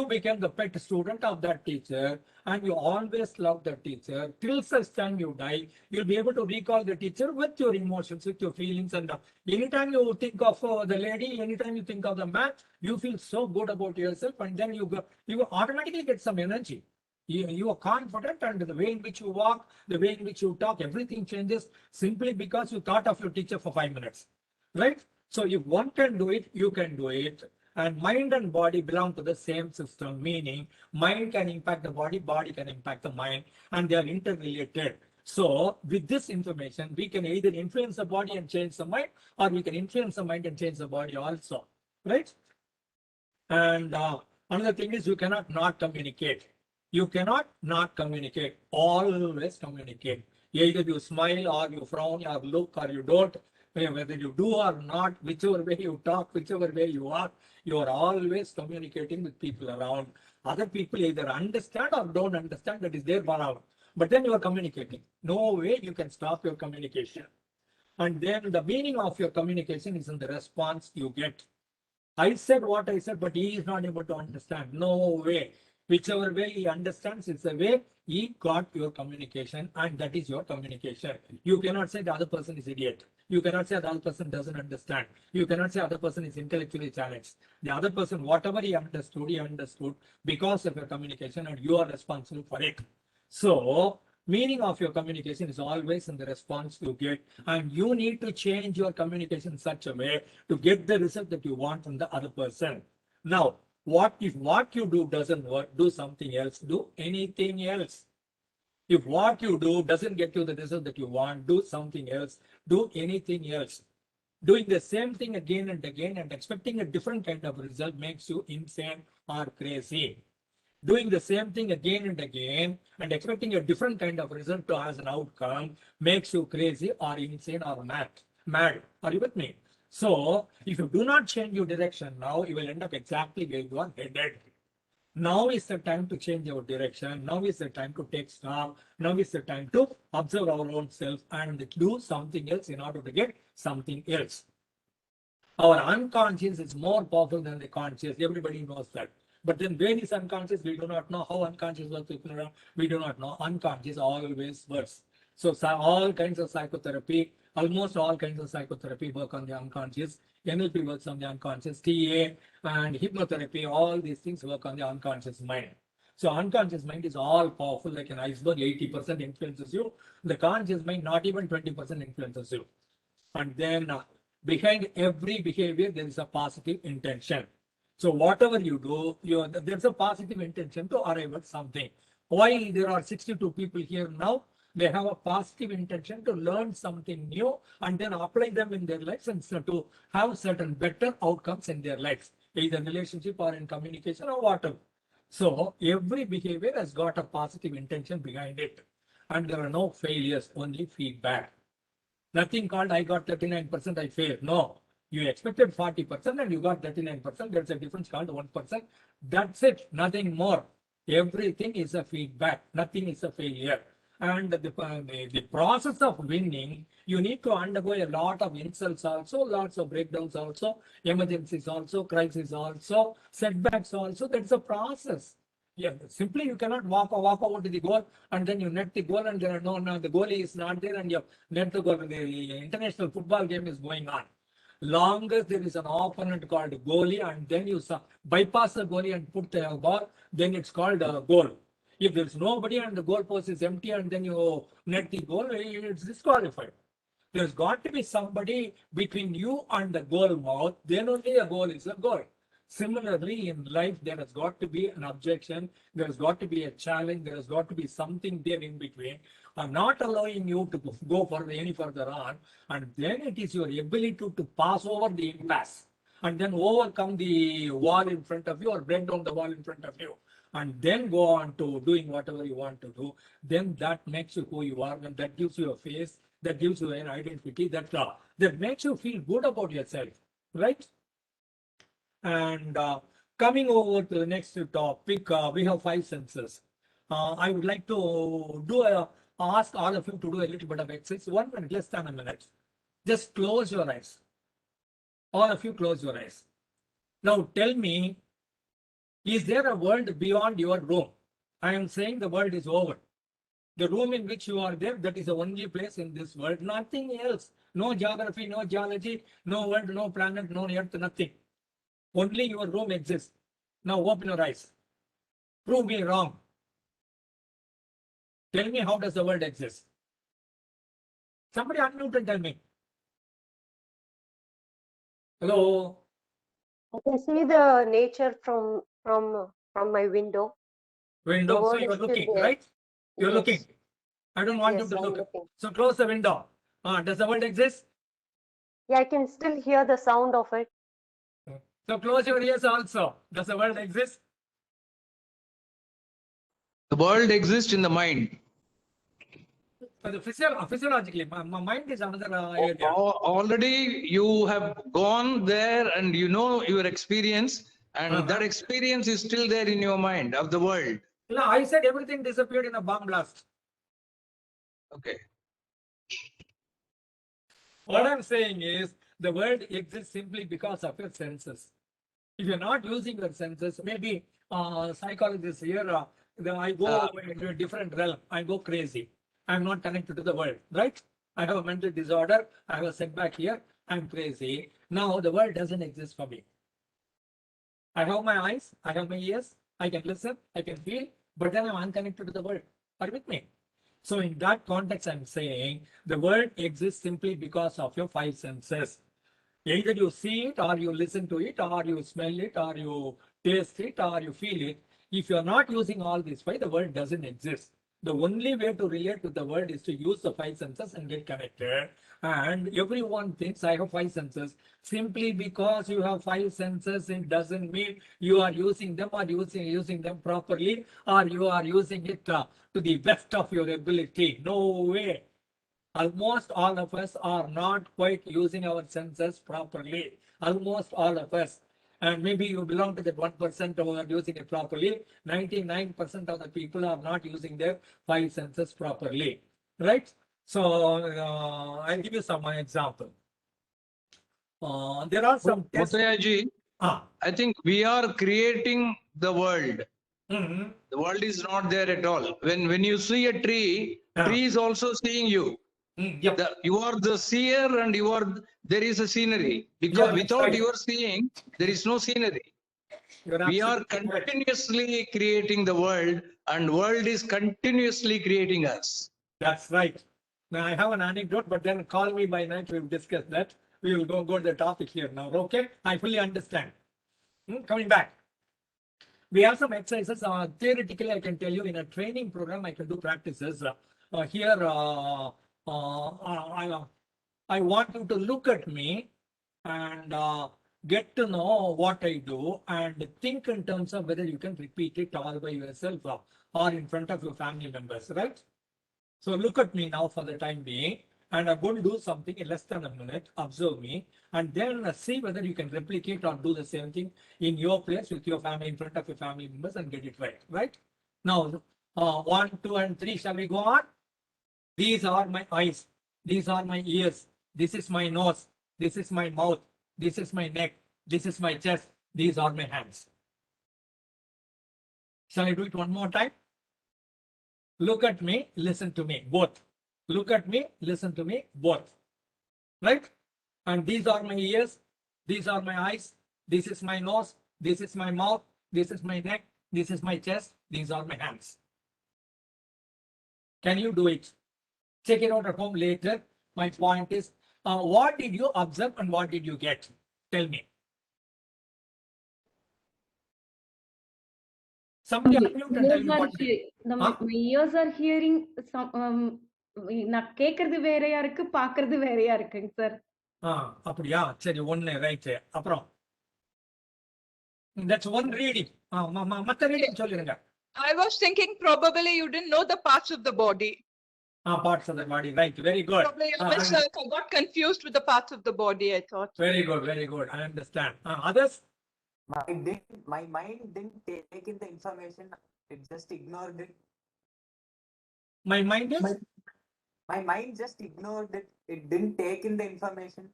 became the pet student of that teacher, and you always love the teacher till such time you die. You'll be able to recall the teacher with your emotions, with your feelings, and anytime you think of the lady, anytime you think of the man, you feel so good about yourself, and then you automatically get some energy. You are confident, and the way in which you walk, the way in which you talk, everything changes simply because you thought of your teacher for 5 minutes, right? So if one can do it, you can do it. And mind and body belong to the same system, meaning mind can impact the body, body can impact the mind, and they are interrelated. So with this information, we can either influence the body and change the mind, or we can influence the mind and change the body also, right? And another thing is you cannot not communicate. You cannot not communicate. Always communicate. Either you smile or you frown or look or you don't. Whether you do or not, whichever way you talk, whichever way you are always communicating with people around. Other people either understand or don't understand, that is their around. But then you are communicating. No way you can stop your communication. And then the meaning of your communication is in the response you get. I said what I said, but he is not able to understand. No way. Whichever way he understands, it's the way he got your communication, and that is your communication. You cannot say the other person is idiot. You cannot say the other person doesn't understand. You cannot say the other person is intellectually challenged. The other person, whatever he understood because of your communication, and you are responsible for it. So, meaning of your communication is always in the response you get, and you need to change your communication in such a way to get the result that you want from the other person. Now, what if what you do doesn't work? Do something else. Do anything else. If what you do doesn't get you the result that you want, do something else. Do anything else. Doing the same thing again and again and expecting a different kind of result makes you insane or crazy. Doing the same thing again and again and expecting a different kind of result as an outcome makes you crazy or insane or mad. Are you with me? So if you do not change your direction now, you will end up exactly where you are headed. Now is the time to change our direction. Now is the time to take stock. Now is the time to observe our own self and do something else in order to get something else. Our unconscious is more powerful than the conscious. Everybody knows that. But then where is unconscious? We do not know how unconscious works. We do not know. Unconscious always works. So all kinds of psychotherapy, almost all kinds of psychotherapy work on the unconscious. NLP works on the unconscious. TA and hypnotherapy, all these things work on the unconscious mind. So unconscious mind is all powerful, like an iceberg. 80% influences you. The conscious mind, not even 20% influences you. And then behind every behavior, there is a positive intention. So whatever you do, there's a positive intention to arrive at something. Why there are 62 people here now? They have a positive intention to learn something new and then apply them in their lives and so to have certain better outcomes in their lives, either in relationship or in communication or whatever. So every behavior has got a positive intention behind it. And there are no failures, only feedback. Nothing called I got 39%, I failed. No, you expected 40% and you got 39%. There's a difference called 1%. That's it, nothing more. Everything is a feedback, nothing is a failure. And the process of winning, you need to undergo a lot of insults also, lots of breakdowns also, emergencies also, crises also, setbacks also. That's a process. Yeah, simply you cannot walk over to the goal and then you net the goal and there are no, the goalie is not there and you net the goal. The international football game is going on. Long as there is an opponent called goalie and then you bypass the goalie and put the ball, then it's called a goal. If there's nobody and the goal post is empty and then you net the goal, it's disqualified. There's got to be somebody between you and the goal mouth, then only a goal is a goal. Similarly, in life, there has got to be an objection, there has got to be a challenge, there has got to be something there in between, not allowing you to go any further on, and then it is your ability to pass over the impasse and then overcome the wall in front of you or break down the wall in front of you and then go on to doing whatever you want to do. Then that makes you who you are, and that gives you a face, that gives you an identity, that makes you feel good about yourself, right? And coming over to the next topic, we have 5 senses. I would like to ask all of you to do a little bit of exercise. 1 minute, less than a minute. Just close your eyes. All of you close your eyes. Now tell me, is there a world beyond your room? I am saying the world is over. The room in which you are there, that is the only place in this world, nothing else. No geography, no geology, no world, no planet, no earth, nothing. Only your room exists. Now open your eyes. Prove me wrong. Tell me, how does the world exist? Somebody unmute and tell me. Hello? I can see the nature from my window. Window. So world you're is still looking, there. right? You're Yes. looking. I don't want Yes, you to I'm look. looking. So close the window. Does the world exist? Yeah, I can still hear the sound of it. So close your ears also. Does the world exist? The world exists in the mind. Physiologically, my mind is another area. Already you have gone there and you know your experience, and that experience is still there in your mind of the world. No, I said everything disappeared in a bomb blast. Okay. What I'm saying is the world exists simply because of your senses. If you're not using your senses, maybe psychologists here, I go into a different realm. I go crazy. I'm not connected to the world, right? I have a mental disorder. I have a setback here. I'm crazy. Now the world doesn't exist for me. I have my eyes. I have my ears. I can listen. I can feel. But then I'm unconnected to the world. Are you with me? So in that context, I'm saying the world exists simply because of your 5 senses. Either you see it, or you listen to it, or you smell it, or you taste it, or you feel it. If you're not using all these 5, the world doesn't exist. The only way to relate with the world is to use the 5 senses and get connected. And everyone thinks I have 5 senses. Simply because you have 5 senses, it doesn't mean you are using them or using them properly, or you are using it to the best of your ability. No way. Almost all of us are not quite using our senses properly. Almost all of us. And maybe you belong to that 1% who are using it properly. 99% of the people are not using their five senses properly. Right? So I'll give you some example. There are some tests. Mutayaji, Ah, I think we are creating the world. mhm. The world is not there at all. When you see a tree, Yeah. tree is also seeing you. Yep. You are the seer and there is a scenery. Because Yeah, without right. your seeing, there is no scenery. You're We are absolutely correct. continuously creating the world and world is continuously creating us. That's right. Now I have an anecdote, but then call me by night. We'll discuss that. We will go to the topic here now. Okay, I fully understand. Coming back, we have some exercises. Theoretically, I can tell you in a training program, I can do practices. Here, I want you to look at me and get to know what I do and think in terms of whether you can repeat it all by yourself or in front of your family members, right? So look at me now for the time being, and I'm going to do something in less than a minute. Observe me, and then see whether you can replicate or do the same thing in your place with your family, in front of your family members, and get it right. Right? Now, 1, 2, and 3. Shall we go on? These are my eyes. These are my ears. This is my nose. This is my mouth. This is my neck. This is my chest. These are my hands. Shall I do it one more time? Look at me, listen to me, both. Look at me, listen to me, both. Right? And these are my ears, these are my eyes, this is my nose, this is my mouth, this is my neck, this is my chest, these are my hands. Can you do it? Check it out at home later. My point is, what did you observe and what did you get? Tell me. Somebody unmute and tell me what did. My ears are hearing some நான் கேக்குறது வேறையா இருக்கு பாக்குறது வேறையா இருக்குங்க sir. அப்படியா? சரி, ஒண்ணு ரைட். அப்புறம் that's one reading. மத்த reading சொல்லுங்க. I was thinking probably you didn't know the parts of the body. Parts of the body, right? Very good. Probably I got confused with the parts of the body, I thought. Very good, very good. I understand. Others? My mind didn't take in the information. It just ignored it. My mind is? My mind just ignored it. It didn't take in the information.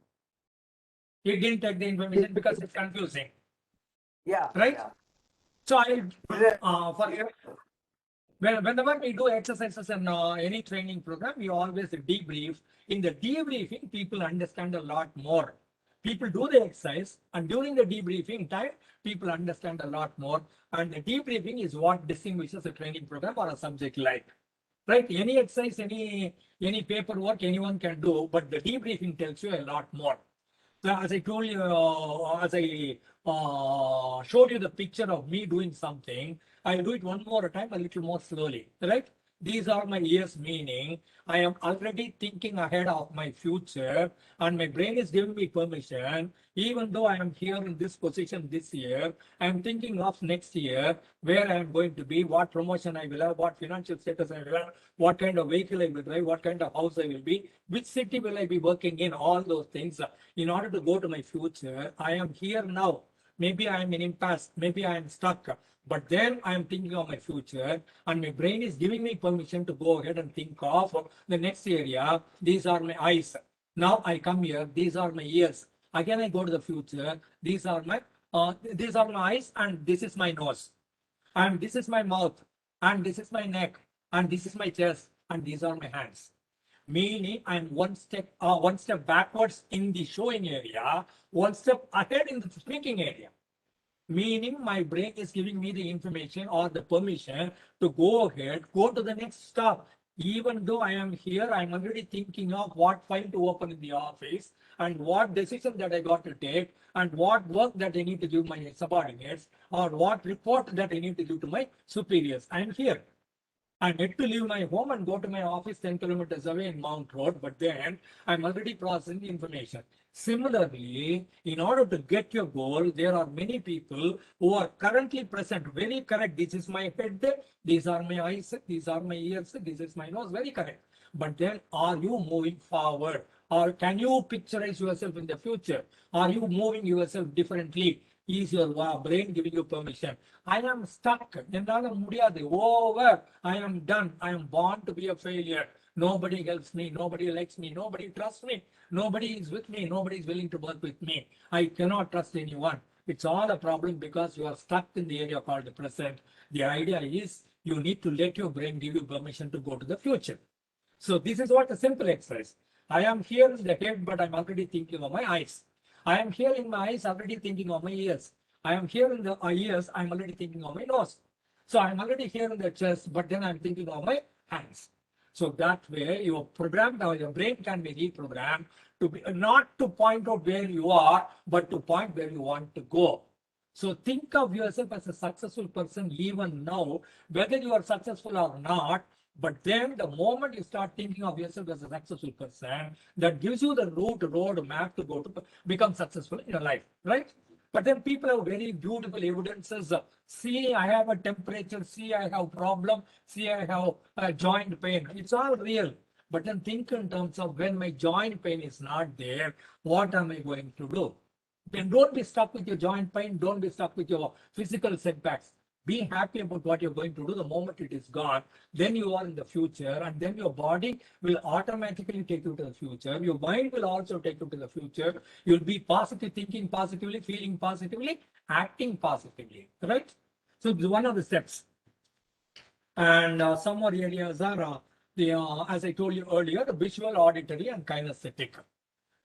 It didn't take the information because it's confusing. Yeah. Right? Yeah. So whenever we do exercises in any training program, we always debrief. In the debriefing, people understand a lot more. People do the exercise, and during the debriefing time, people understand a lot more. And the debriefing is what distinguishes a training program or a subject like. Right? Any exercise, any paperwork, anyone can do, but the debriefing tells you a lot more. So as I told you, as I showed you the picture of me doing something, I'll do it one more time, a little more slowly, right? These are my ears, meaning I am already thinking ahead of my future, and my brain is giving me permission. Even though I am here in this position this year, I am thinking of next year, where I am going to be, what promotion I will have, what financial status I will have, what kind of vehicle I will drive, what kind of house I will be, which city will I be working in, all those things. In order to go to my future, I am here now. Maybe I am in impasse, maybe I am stuck. But then I am thinking of my future, and my brain is giving me permission to go ahead and think of the next area. These are my eyes. Now I come here. These are my ears. Again, I go to the future. These are my eyes, and this is my nose, and this is my mouth, and this is my neck, and this is my chest, and these are my hands. Meaning, I'm one step backwards in the showing area, one step ahead in the speaking area. Meaning my brain is giving me the information or the permission to go ahead, go to the next stop. Even though I am here, I'm already thinking of what file to open in the office and what decision that I got to take and what work that I need to give my subordinates or what report that I need to give to my superiors. I'm here. I'm yet to leave my home and go to my office 10 kilometers away in Mount Road, but then I'm already processing the information. Similarly, in order to get your goal, there are many people who are currently present. Very correct. This is my head. These are my eyes. These are my ears. This is my nose. Very correct. but then are you moving forward? Or can you picturize yourself in the future? Are you moving yourself differently? Is your brain giving you permission? I am stuck. Over. I am done. I am born to be a failure. Nobody helps me. Nobody likes me. Nobody trusts me. Nobody is with me. Nobody is willing to work with me. I cannot trust anyone. It's all a problem because you are stuck in the area called the present. The idea is you need to let your brain give you permission to go to the future. So this is what a simple exercise. I am here in the head, but I'm already thinking of my eyes. I am here in my eyes, already thinking of my ears. I am here in the ears, I'm already thinking of my nose. So I'm already here in the chest, but then I'm thinking of my hands. So that way your program, or your brain can be reprogrammed to be not to point out where you are, but to point where you want to go. So think of yourself as a successful person even now, whether you are successful or not. But then the moment you start thinking of yourself as a successful person, that gives you the road map to go to become successful in your life, right? But then people have very beautiful evidences. See, I have a temperature. See, I have problem. See, I have a joint pain. It's all real. But then think in terms of when my joint pain is not there, what am I going to do? Then don't be stuck with your joint pain. Don't be stuck with your physical setbacks. Be happy about what you're going to do. The moment it is gone, then you are in the future, and then your body will automatically take you to the future. Your mind will also take you to the future. You'll be positive, thinking positively, feeling positively, acting positively, right? So it's one of the steps. And some more areas are, as I told you earlier, the visual, auditory, and kinesthetic,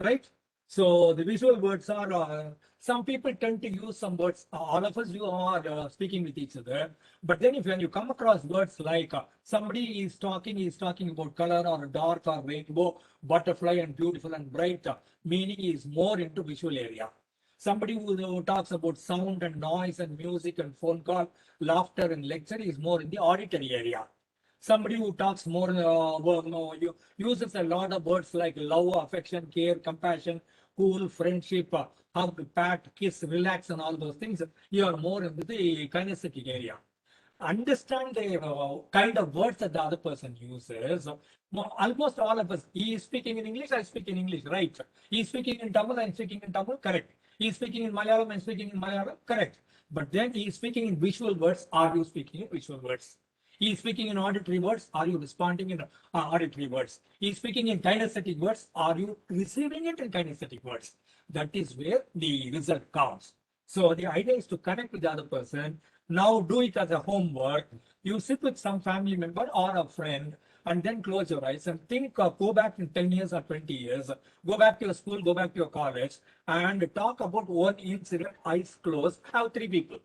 right? So the visual words are, some people tend to use some words, all of us you are speaking with each other. But then when you come across words like somebody is talking about color or dark or rainbow, butterfly and beautiful and bright, meaning is more into visual area. Somebody who talks about sound and noise and music and phone call, laughter and lecture is more in the auditory area. Somebody who talks more, uses a lot of words like love, affection, care, compassion, cool, friendship, hug, pat, kiss, relax, and all those things. You are more into the kinesthetic area. Understand the kind of words that the other person uses. Almost all of us, he is speaking in English, I speak in English, right? He is speaking in Tamil, I am speaking in Tamil, correct. He is speaking in Malayalam, I am speaking in Malayalam, correct. But then he is speaking in visual words, are you speaking in visual words? He is speaking in auditory words, are you responding in auditory words? He is speaking in kinesthetic words, are you receiving it in kinesthetic words? That is where the result counts. So the idea is to connect with the other person. Now do it as a homework. You sit with some family member or a friend and then close your eyes and think, go back in 10 years or 20 years, go back to your school, go back to your college and talk about one incident, eyes closed, have 3 people.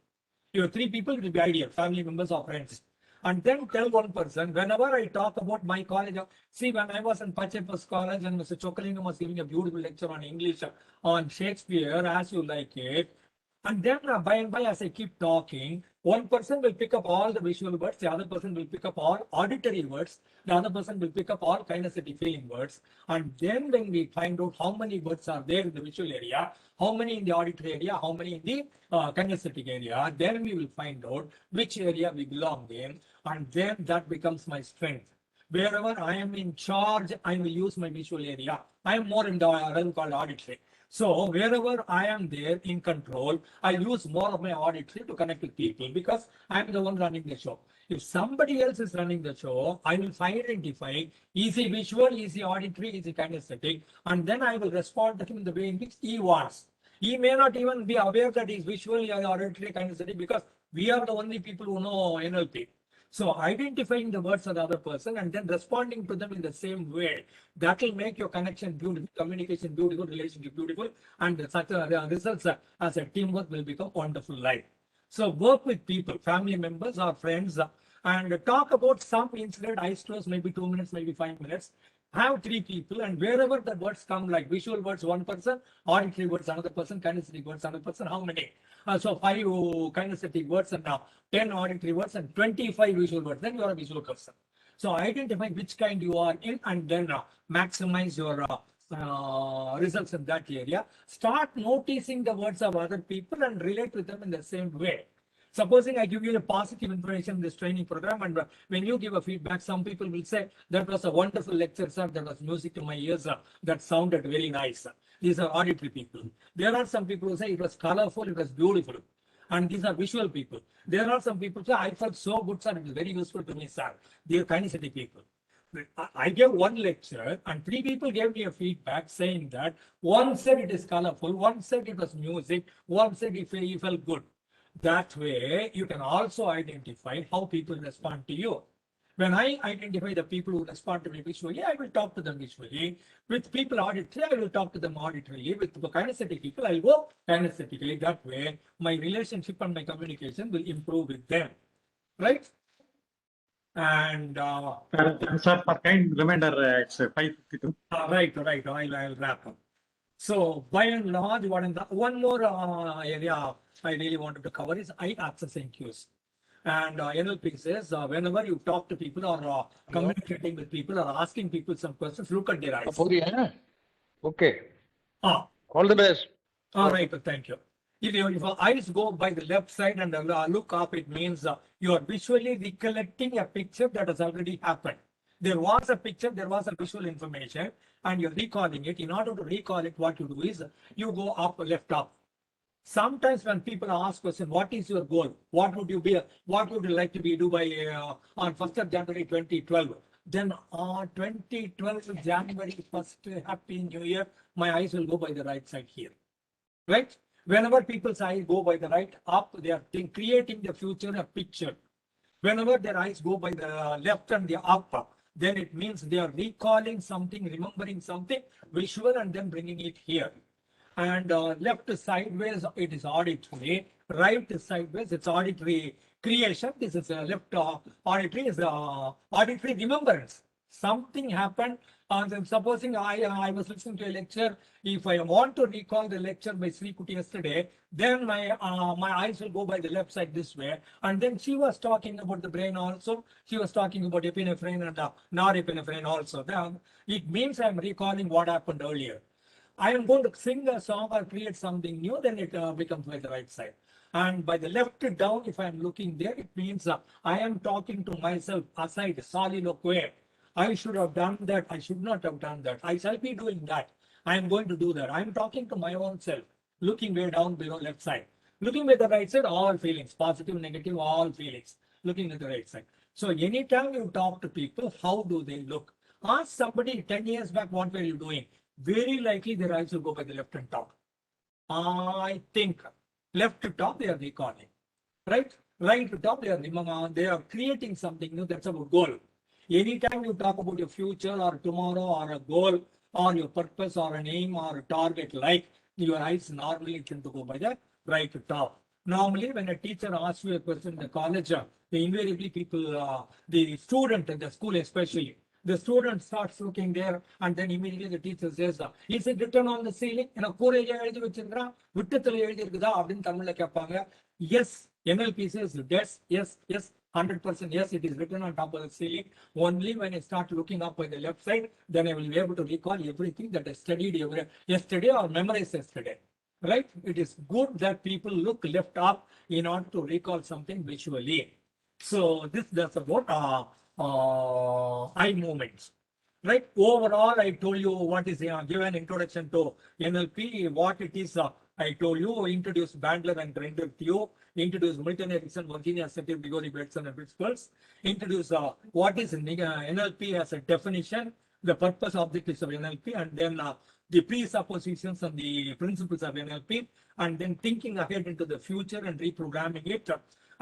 Your 3 people will be ideal, family members or friends. And then tell one person, whenever I talk about my college, see, when I was in Pachepas College and Mr. Chokalingam was giving a beautiful lecture on English, on Shakespeare, as you like it. And then by and by, as I keep talking, one person will pick up all the visual words, the other person will pick up all auditory words, the other person will pick up all kinesthetic feeling words. And then when we find out how many words are there in the visual area, how many in the auditory area, how many in the kinesthetic area, then we will find out which area we belong in. And then that becomes my strength. Wherever I am in charge, I will use my visual area. I am more in the realm called auditory. So wherever I am there in control, I use more of my auditory to connect with people because I'm the one running the show. If somebody else is running the show, I will identify easy visual, easy auditory, easy kinesthetic, and then I will respond to him in the way in which he wants. He may not even be aware that he's visual or auditory kinesthetic because we are the only people who know NLP. So identifying the words of the other person and then responding to them in the same way, that will make your connection beautiful, communication beautiful, relationship beautiful, and such results as a teamwork will become wonderful life. So work with people, family members or friends, and talk about some incident, eyes closed, maybe 2 minutes, maybe 5 minutes. Have 3 people, and wherever the words come, like visual words, 1 person, auditory words, another person, kinesthetic words, another person, how many? So 5 kinesthetic words and 10 auditory words and 25 visual words, then you are a visual person. So identify which kind you are in and then maximize your results in that area. Start noticing the words of other people and relate with them in the same way. Supposing I give you a positive information in this training program, and when you give a feedback, some people will say, that was a wonderful lecture, sir. That was music to my ears. That sounded very nice. These are auditory people. There are some people who say it was colorful, it was beautiful. And these are visual people. There are some people who say, I felt so good, sir. It was very useful to me, sir. They are kinesthetic people. I gave one lecture and 3 people gave me a feedback saying that one said it is colorful, one said it was music, one said he felt good. That way, you can also identify how people respond to you. When I identify the people who respond to me visually, I will talk to them visually. With people auditory, I will talk to them auditorily. With the kinesthetic people, I will go kinesthetically. That way, my relationship and my communication will improve with them. Right? And sir, for kind reminder, it's 5:52. right. I'll wrap up. So by and large, one more area I really wanted to cover is eye accessing cues. And NLP says whenever you talk to people or communicating with people or asking people some questions, look at their eyes. Okay. All the best. All right, thank you. If your eyes go by the left side and look up, it means you are visually recollecting a picture that has already happened. There was a picture, there was a visual information, and you're recalling it. In order to recall it, what you do is you go up, left up. Sometimes when people ask question, what is your goal? What would you like to be do by on 1st of January 2012? Then on 2012 January 1st, Happy New Year, my eyes will go by the right side here. Right? Whenever people's eyes go by the right up, they are creating the future a picture. Whenever their eyes go by the left and the up, then it means they are recalling something, remembering something visual, and then bringing it here. And left sideways, it is auditory. Right sideways, it's auditory creation. This is left auditory is auditory remembrance. Something happened. And supposing I was listening to a lecture, if I want to recall the lecture by Sri Kuti yesterday, then my eyes will go by the left side this way. And then she was talking about the brain also. She was talking about epinephrine and norepinephrine also. Then it means I'm recalling what happened earlier. I am going to sing a song or create something new, then it becomes by the right side. And by the left down, if I am looking there, it means I am talking to myself aside, soliloquy. I should have done that. I should not have done that. I shall be doing that. I am going to do that. I am talking to my own self, looking way down below left side. Looking at the right side, all feelings, positive, negative, all feelings. Looking at the right side. So anytime you talk to people, how do they look? Ask somebody 10 years back, what were you doing? Very likely their eyes will go by the left and top. I think left to top, they are recalling. Right? Right to top, they are creating something new. That's our goal. Anytime you talk about your future or tomorrow or a goal or your purpose or an aim or a target, like your eyes normally tend to go by the right to top. Normally, when a teacher asks you a question in the college, invariably people, the student in the school especially, the student starts looking there and then immediately the teacher says, is it written on the ceiling? Yes, NLP says yes, 100% yes, it is written on top of the ceiling. Only when I start looking up by the left side, then I will be able to recall everything that I studied yesterday or memorized yesterday. Right? It is good that people look left up in order to recall something visually. So that's about eye movements. Right? Overall, I told you what is give an introduction to NLP, what it is. I told you, introduce Bandler and Grinder Theo, introduce Milton Erickson, Virginia Center, Grigori Bateson and principles, introduce what is NLP as a definition, the purpose, objectives of NLP, and then the presuppositions and the principles of NLP, and then thinking ahead into the future and reprogramming it.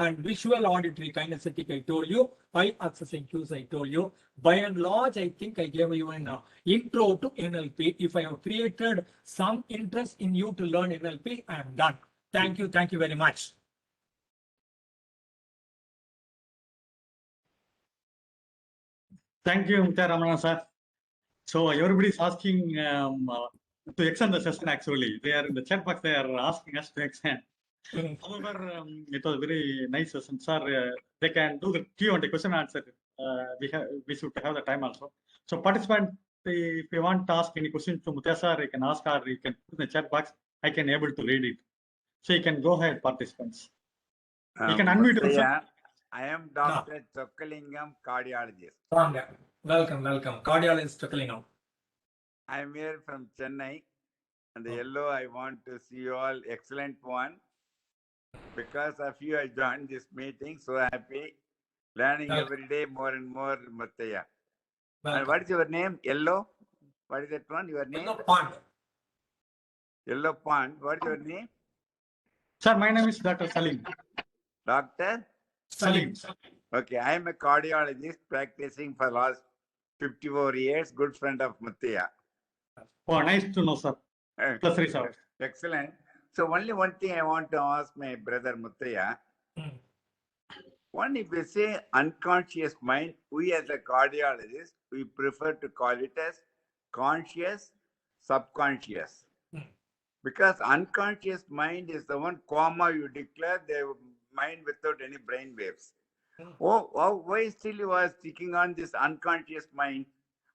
And visual, auditory, kinesthetic, I told you. Eye accessing cues, I told you. By and large, I think I gave you an intro to NLP. If I have created some interest in you to learn NLP, I am done. Thank you. Thank you very much. Thank you, Mr. Ramana sir. So everybody is asking to extend the session. Actually, they are in the chat box. They are asking us to extend. However, it was very nice session, sir. They can do the Q&A, question and answer. We should have the time also. So participant, if you want to ask any questions to Mutya sir, you can ask, or you can put in the chat box. I can able to read it. So you can go ahead, participants. You can unmute yourself. Muthaiya, I am Dr. Chokkalingam, cardiologist. Welcome, welcome. Cardiologist Chokkalingam. I am here from Chennai, and the yellow, I want to see you all. Excellent one. Because of you, I joined this meeting. So happy. Learning every day more and more, Muthaiya. And what is your name? Yellow? What is that one? Your name? Yellow Pond. Yellow Pond. What is your name? Sir, my name is Dr. Salim. Doctor? Salim. Okay, I am a cardiologist practicing for the last 54 years. Good friend of Muthaiya. Oh, nice to know, sir. Plus sir. Excellent. So only one thing I want to ask my brother Muthaiya. One, if we say unconscious mind, we as a cardiologist, we prefer to call it as conscious, subconscious. Because unconscious mind is the one comma you declare the mind without any brain waves. Why still you are sticking on this unconscious mind?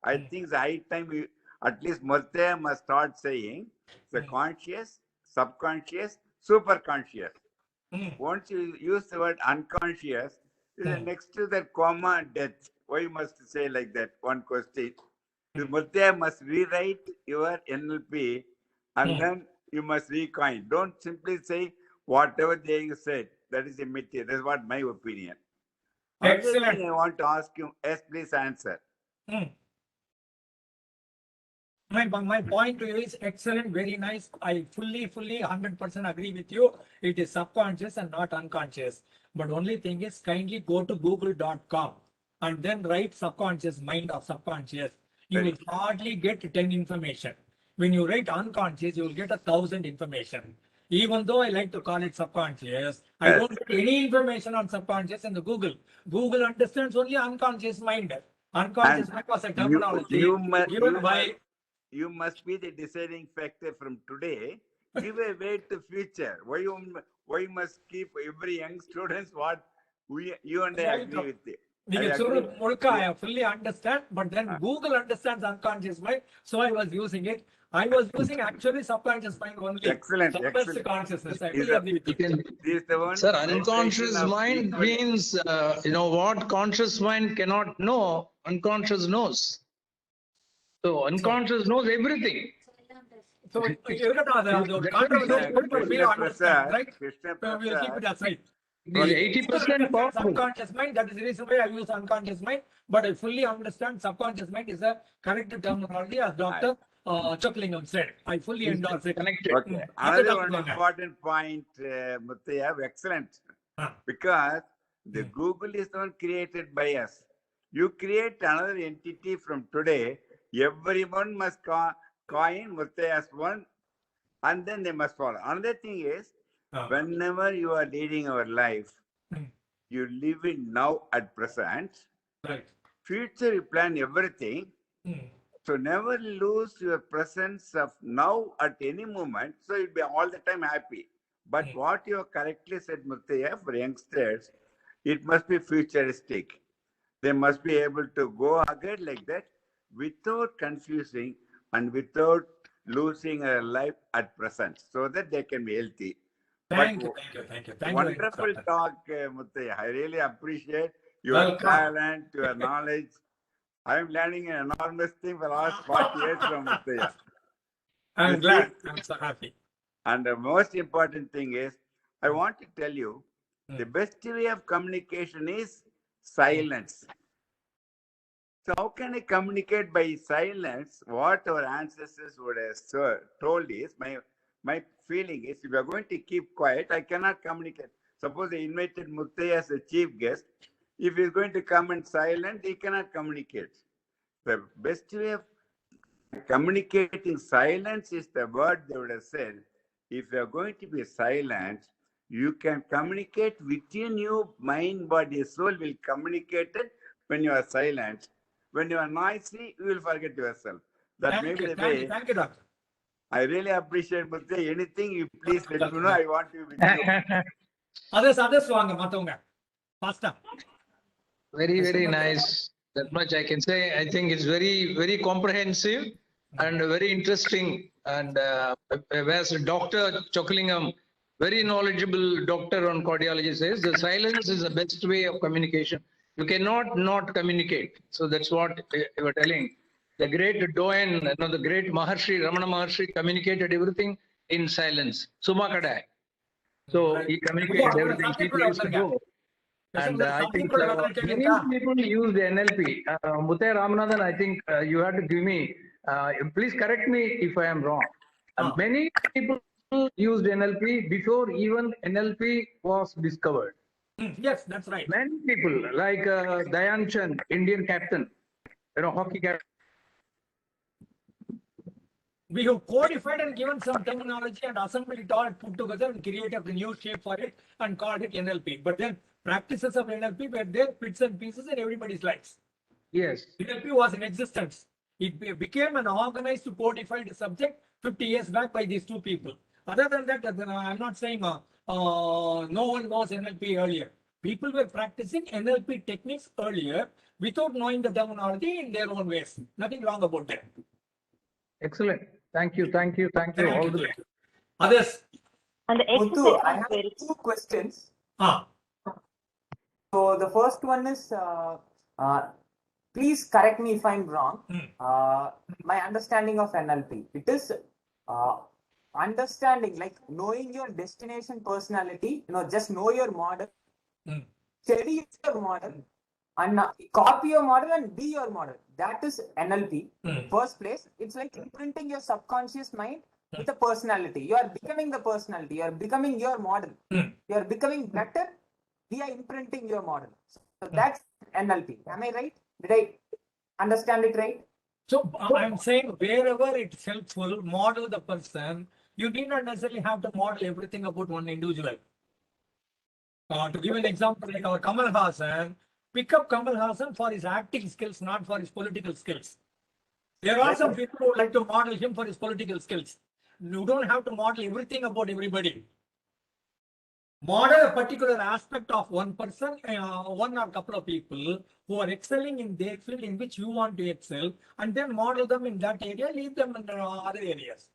I think the high time we, at least Muthaiya must start saying the conscious, subconscious, superconscious. Once you use the word unconscious, next to that comma death. Why you must say like that? One question. The Muthaiya must rewrite your NLP and then you must recoin. Don't simply say whatever they said. That is a material. That's what my opinion. Excellent. Another thing I want to ask you. Yes, please answer. My point to you is excellent, very nice. I fully 100% agree with you. It is subconscious and not unconscious. But only thing is, kindly go to google.com and then write subconscious mind or subconscious. You will hardly get 10 information. When you write unconscious, you will get 1,000 information. Even though I like to call it subconscious, I don't get any information on subconscious in the Google. Google understands only unconscious mind. Unconscious mind was a terminology given by. You must be the deciding factor from today. Give a way to future. Why must keep every young students what you and I agree with it. I fully understand, but then Google understands unconscious mind, so I was using it. I was using actually subconscious mind only. Excellent. Consciousness. I fully agree with you. Sir, unconscious mind means, what conscious mind cannot know, unconscious knows. So unconscious knows everything. So you the controversy will be understand, right? So we will keep it aside. 80% subconscious mind. That is the reason why I use unconscious mind. But I fully understand subconscious mind is a correct terminology, as Dr. Chokkalingam said. I fully endorse it. Okay. Another one important point, Muthaiya, excellent. Because the Google is not created by us. You create another entity from today. Everyone must coin Muthaiya's one, and then they must follow. Another thing is, whenever you are leading our life, you live in now at present. Right. Future, you plan everything. So never lose your presence of now at any moment. So you'll be all the time happy. But what you have correctly said, Muthaiya, for youngsters, it must be futuristic. They must be able to go ahead like that without confusing and without losing their life at present, so that they can be healthy. Thank you. Wonderful talk, Muthaiya. I really appreciate your talent, your knowledge. I am learning an enormous thing for the last 40 years from Muthaiya. I'm glad. I'm so happy. And the most important thing is, I want to tell you, the best way of communication is silence. So how can I communicate by silence? What our ancestors would have told is, my feeling is, if you are going to keep quiet, I cannot communicate. Suppose I invited Muthaiya as a chief guest. If he is going to come in silent, he cannot communicate. The best way of communicating silence is the word they would have said. If you are going to be silent, you can communicate within you, mind, body, soul will communicate it when you are silent. When you are noisy, you will forget yourself. That may be the way. Thank you, Doctor. I really appreciate, Muthaiya. Anything you please let me know. I want to be with you. Others vaanga mathavanga. Faster. Very nice. That much I can say. I think it's very comprehensive and very interesting. And as Dr. Chokkalingam very knowledgeable doctor on cardiology says the silence is the best way of communication. You cannot not communicate. So that's what you were telling. The great Doyen, the great Maharshi, Ramana Maharshi communicated everything in silence. Sumakadai. So he communicated everything years ago. And I think many people use the NLP. Muthai Ramanathan, I think you have to give me, please correct me if I am wrong. Many people used NLP before even NLP was discovered. Yes, that's right. Many people like Dayan Chand, Indian captain, hockey captain. We have codified and given some terminology and assembled it all, put together and created a new shape for it and called it NLP. But then practices of NLP were there, bits and pieces in everybody's lives. Yes. NLP was in existence. It became an organized, codified subject 50 years back by these two people. Other than that, I'm not saying no one was NLP earlier. People were practicing NLP techniques earlier without knowing the terminology in their own ways. Nothing wrong about that. Excellent. Thank you. Thank you. Thank you. All the best. Others? And the Muthu, I exercise have is very two questions. Ah. So the first one is, please correct me if I'm wrong. My understanding of NLP, it is understanding, like knowing your destination personality, just know your model, study your model, and copy your model and be your model. That is NLP. First place, it's like imprinting your subconscious mind with a personality. You are becoming the personality. You are becoming your model. You are becoming better via imprinting your model. So that's NLP. Am I right? Did I understand it right? So I'm saying wherever it's helpful, model the person. You need not necessarily have to model everything about one individual. To give an example, like our Kamal Hassan, pick up Kamal Hassan for his acting skills, not for his political skills. There are some people who like to model him for his political skills. You don't have to model everything about everybody. Model a particular aspect of one person, one or couple of people who are excelling in their field in which you want to excel, and then model them in that area, leave them in other areas.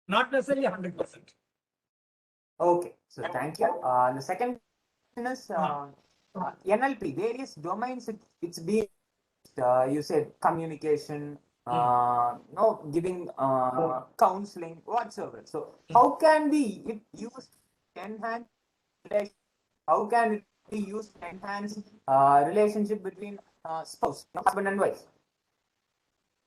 Not necessarily 100%. Okay, so thank you. The second question is NLP, various domains it's being, you said communication, giving counseling, whatsoever. So how can we use enhance? How can it be used to enhance relationship between spouse, husband and wife?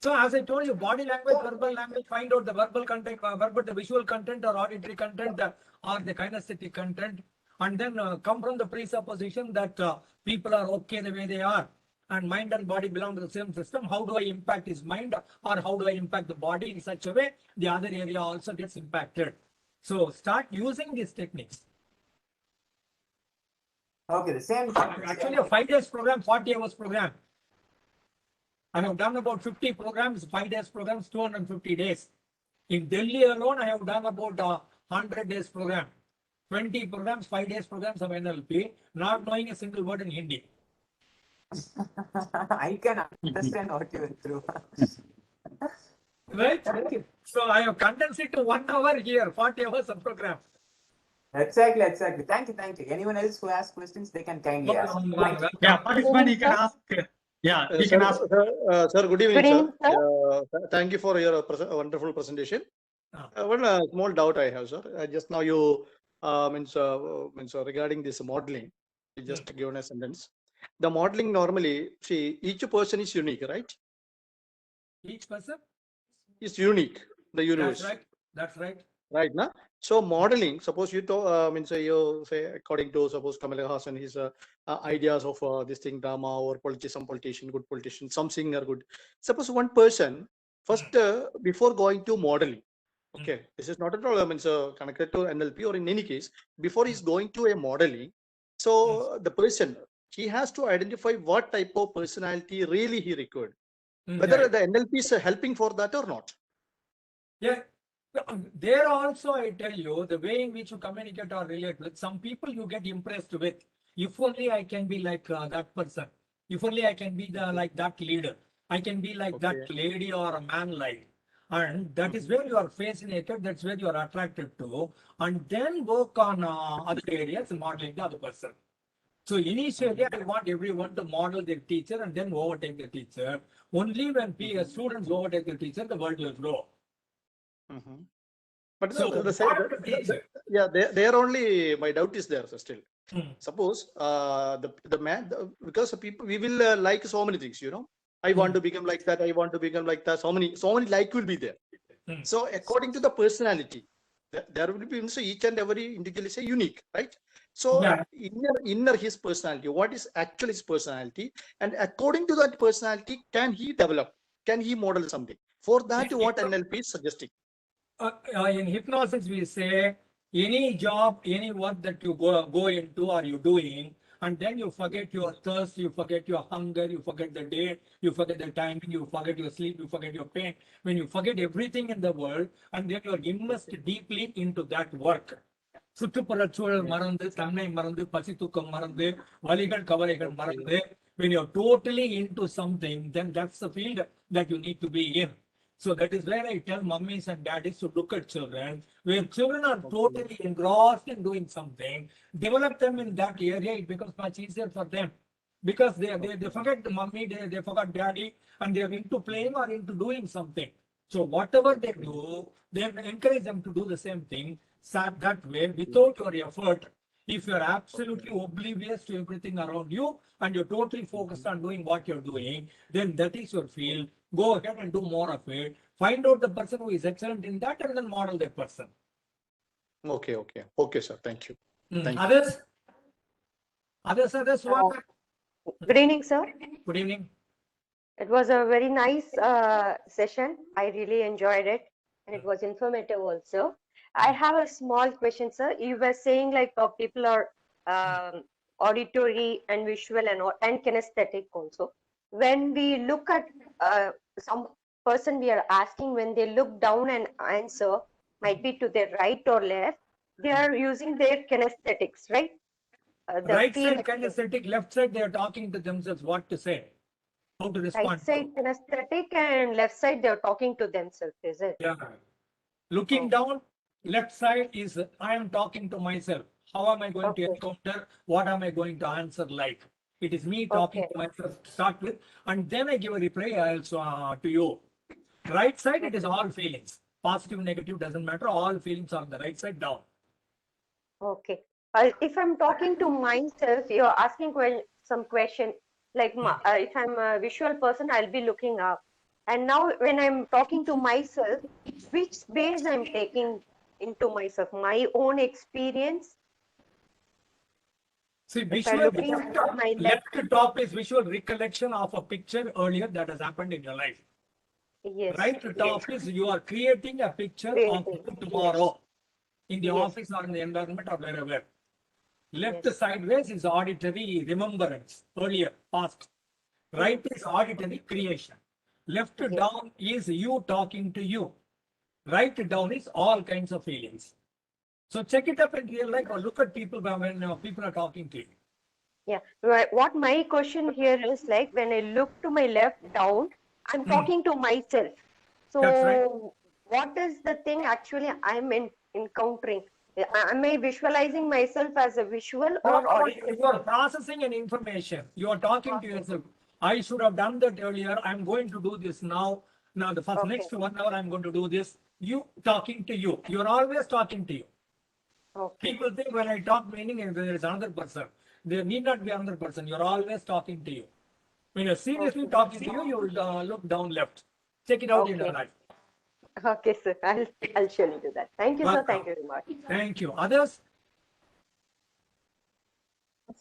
So as I told you, body language, verbal language, find out the verbal content, the visual content or auditory content or the kinesthetic content, and then come from the presupposition that people are okay the way they are and mind and body belong to the same system. How do I impact his mind or how do I impact the body in such a way the other area also gets impacted? So start using these techniques. Okay, the same. Actually, a 5 days program, 40 hours program. I have done about 50 programs, 5 days programs, 250 days. In Delhi alone, I have done about 100 days program. 20 programs, 5 days programs of NLP, not knowing a single word in Hindi. I can understand what you went through. Right? So I have condensed it to 1 hour here, 40 hours of program. Exactly. Thank you. Anyone else who has questions, they can kindly ask. Yeah, participant, you can ask. Yeah, you can ask. Sir, good evening, Good evening, sir. Thank you for your wonderful presentation. One small doubt I have, sir. Just now you means regarding this modeling, you just given a sentence. The modeling normally, see, each person is unique, right? Each person is unique. The universe. That's right. Right, na? So modeling, suppose you you say according to suppose Kamal Hassan, his ideas of this thing, drama or some politician, good politician, some singer, good. Suppose one person first before going to modeling, okay, this is not at all connected to NLP or in any case, before he's going to a modeling, so the person, he has to identify what type of personality really he required, whether the NLP is helping for that or not. Yeah. There also, I tell you, the way in which you communicate or relate with some people you get impressed with. If only I can be like that person. If only I can be like that leader. I can be like that lady or a man like. And that is where you are fascinated, that's where you are attracted to, and then work on other areas modeling the other person. So initially, I want everyone to model their teacher and then overtake the teacher. Only when students overtake the teacher, the world will grow. But So, yeah, there only my doubt is there still. Hmm. Suppose the man, because people we will like so many things, you know. I want to become like that. I want to become like that. So many like will be there. So according to the personality, there will be so each and every individual is a unique, right? So Yeah. inner his personality, what is actually his personality, and according to that personality, can he develop? Can he model something? For that, what NLP is suggesting. In hypnosis, we say any job, any work that you go into or you're doing, and then you forget your thirst, you forget your hunger, you forget the day, you forget the timing, you forget your sleep, you forget your pain. When you forget everything in the world, and then you're immersed deeply into that work. சுற்றுப்புறச்சூழல் மறந்து தன்னை மறந்து பசி தூக்கம் மறந்து வலிகள் கவலைகள் மறந்து when you're totally into something, then that's the field that you need to be in. So that is where I tell mummies and daddies to look at children. Where children are totally engrossed in doing something, develop them in that area, it becomes much easier for them. Because they forget the mummy, they forgot daddy, and they are into playing or into doing something. So whatever they do, they encourage them to do the same thing. So that way, without your effort, if you're absolutely oblivious to everything around you and you're totally focused on doing what you're doing, then that is your field. Go ahead and do more of it. Find out the person who is excellent in that and then model that person. Okay, sir. Thank you. Thank you. Others, what? Good evening, sir. Good evening. It was a very nice session. I really enjoyed it, and it was informative also. I have a small question, sir. You were saying like people are auditory and visual and kinesthetic also. When we look at some person we are asking, when they look down and answer, might be to their right or left, they are using their kinesthetics, right? The Right field side kinesthetic, left side they are talking to themselves what to say, how to respond. right side kinesthetic and left side they are talking to themselves, is it? Yeah. Looking down, left side is I am talking to myself. How am I going to encounter? What am I going to answer like? It is me talking to myself to start with, and then I give a reply also to you. Right side, it is all feelings. Positive, negative, doesn't matter. All feelings are on the right side down. Okay. If I'm talking to myself, you're asking some question like if I'm a visual person, I'll be looking up. And now when I'm talking to myself, which space I'm taking into myself? My own experience? See, If visual left top is visual recollection of a picture earlier that has happened in your life. Yes. Right top is you are creating a picture of tomorrow in the office or in the environment or wherever. Left sideways is auditory remembrance, earlier, past. Right is auditory creation. Left down is you talking to you. Right down is all kinds of feelings. So check it up in real life or look at people when people are talking to you. Yeah. What my question here is like when I look to my left down, I'm talking to myself. So what is the thing actually I'm encountering? Am I visualizing myself as a visual or you are processing an information? You are talking to yourself. I should have done that earlier. I'm going to do this now. Now the first next 1 hour I'm going to do this. You talking to you. You're always talking to you. People think when I talk meaning there is another person. There need not be another person. You're always talking to you. When you're seriously talking to you, you will look down left. Check it out in your life. Okay, sir. I'll surely do that. Thank you, sir. Thank you very much. Thank you. Others?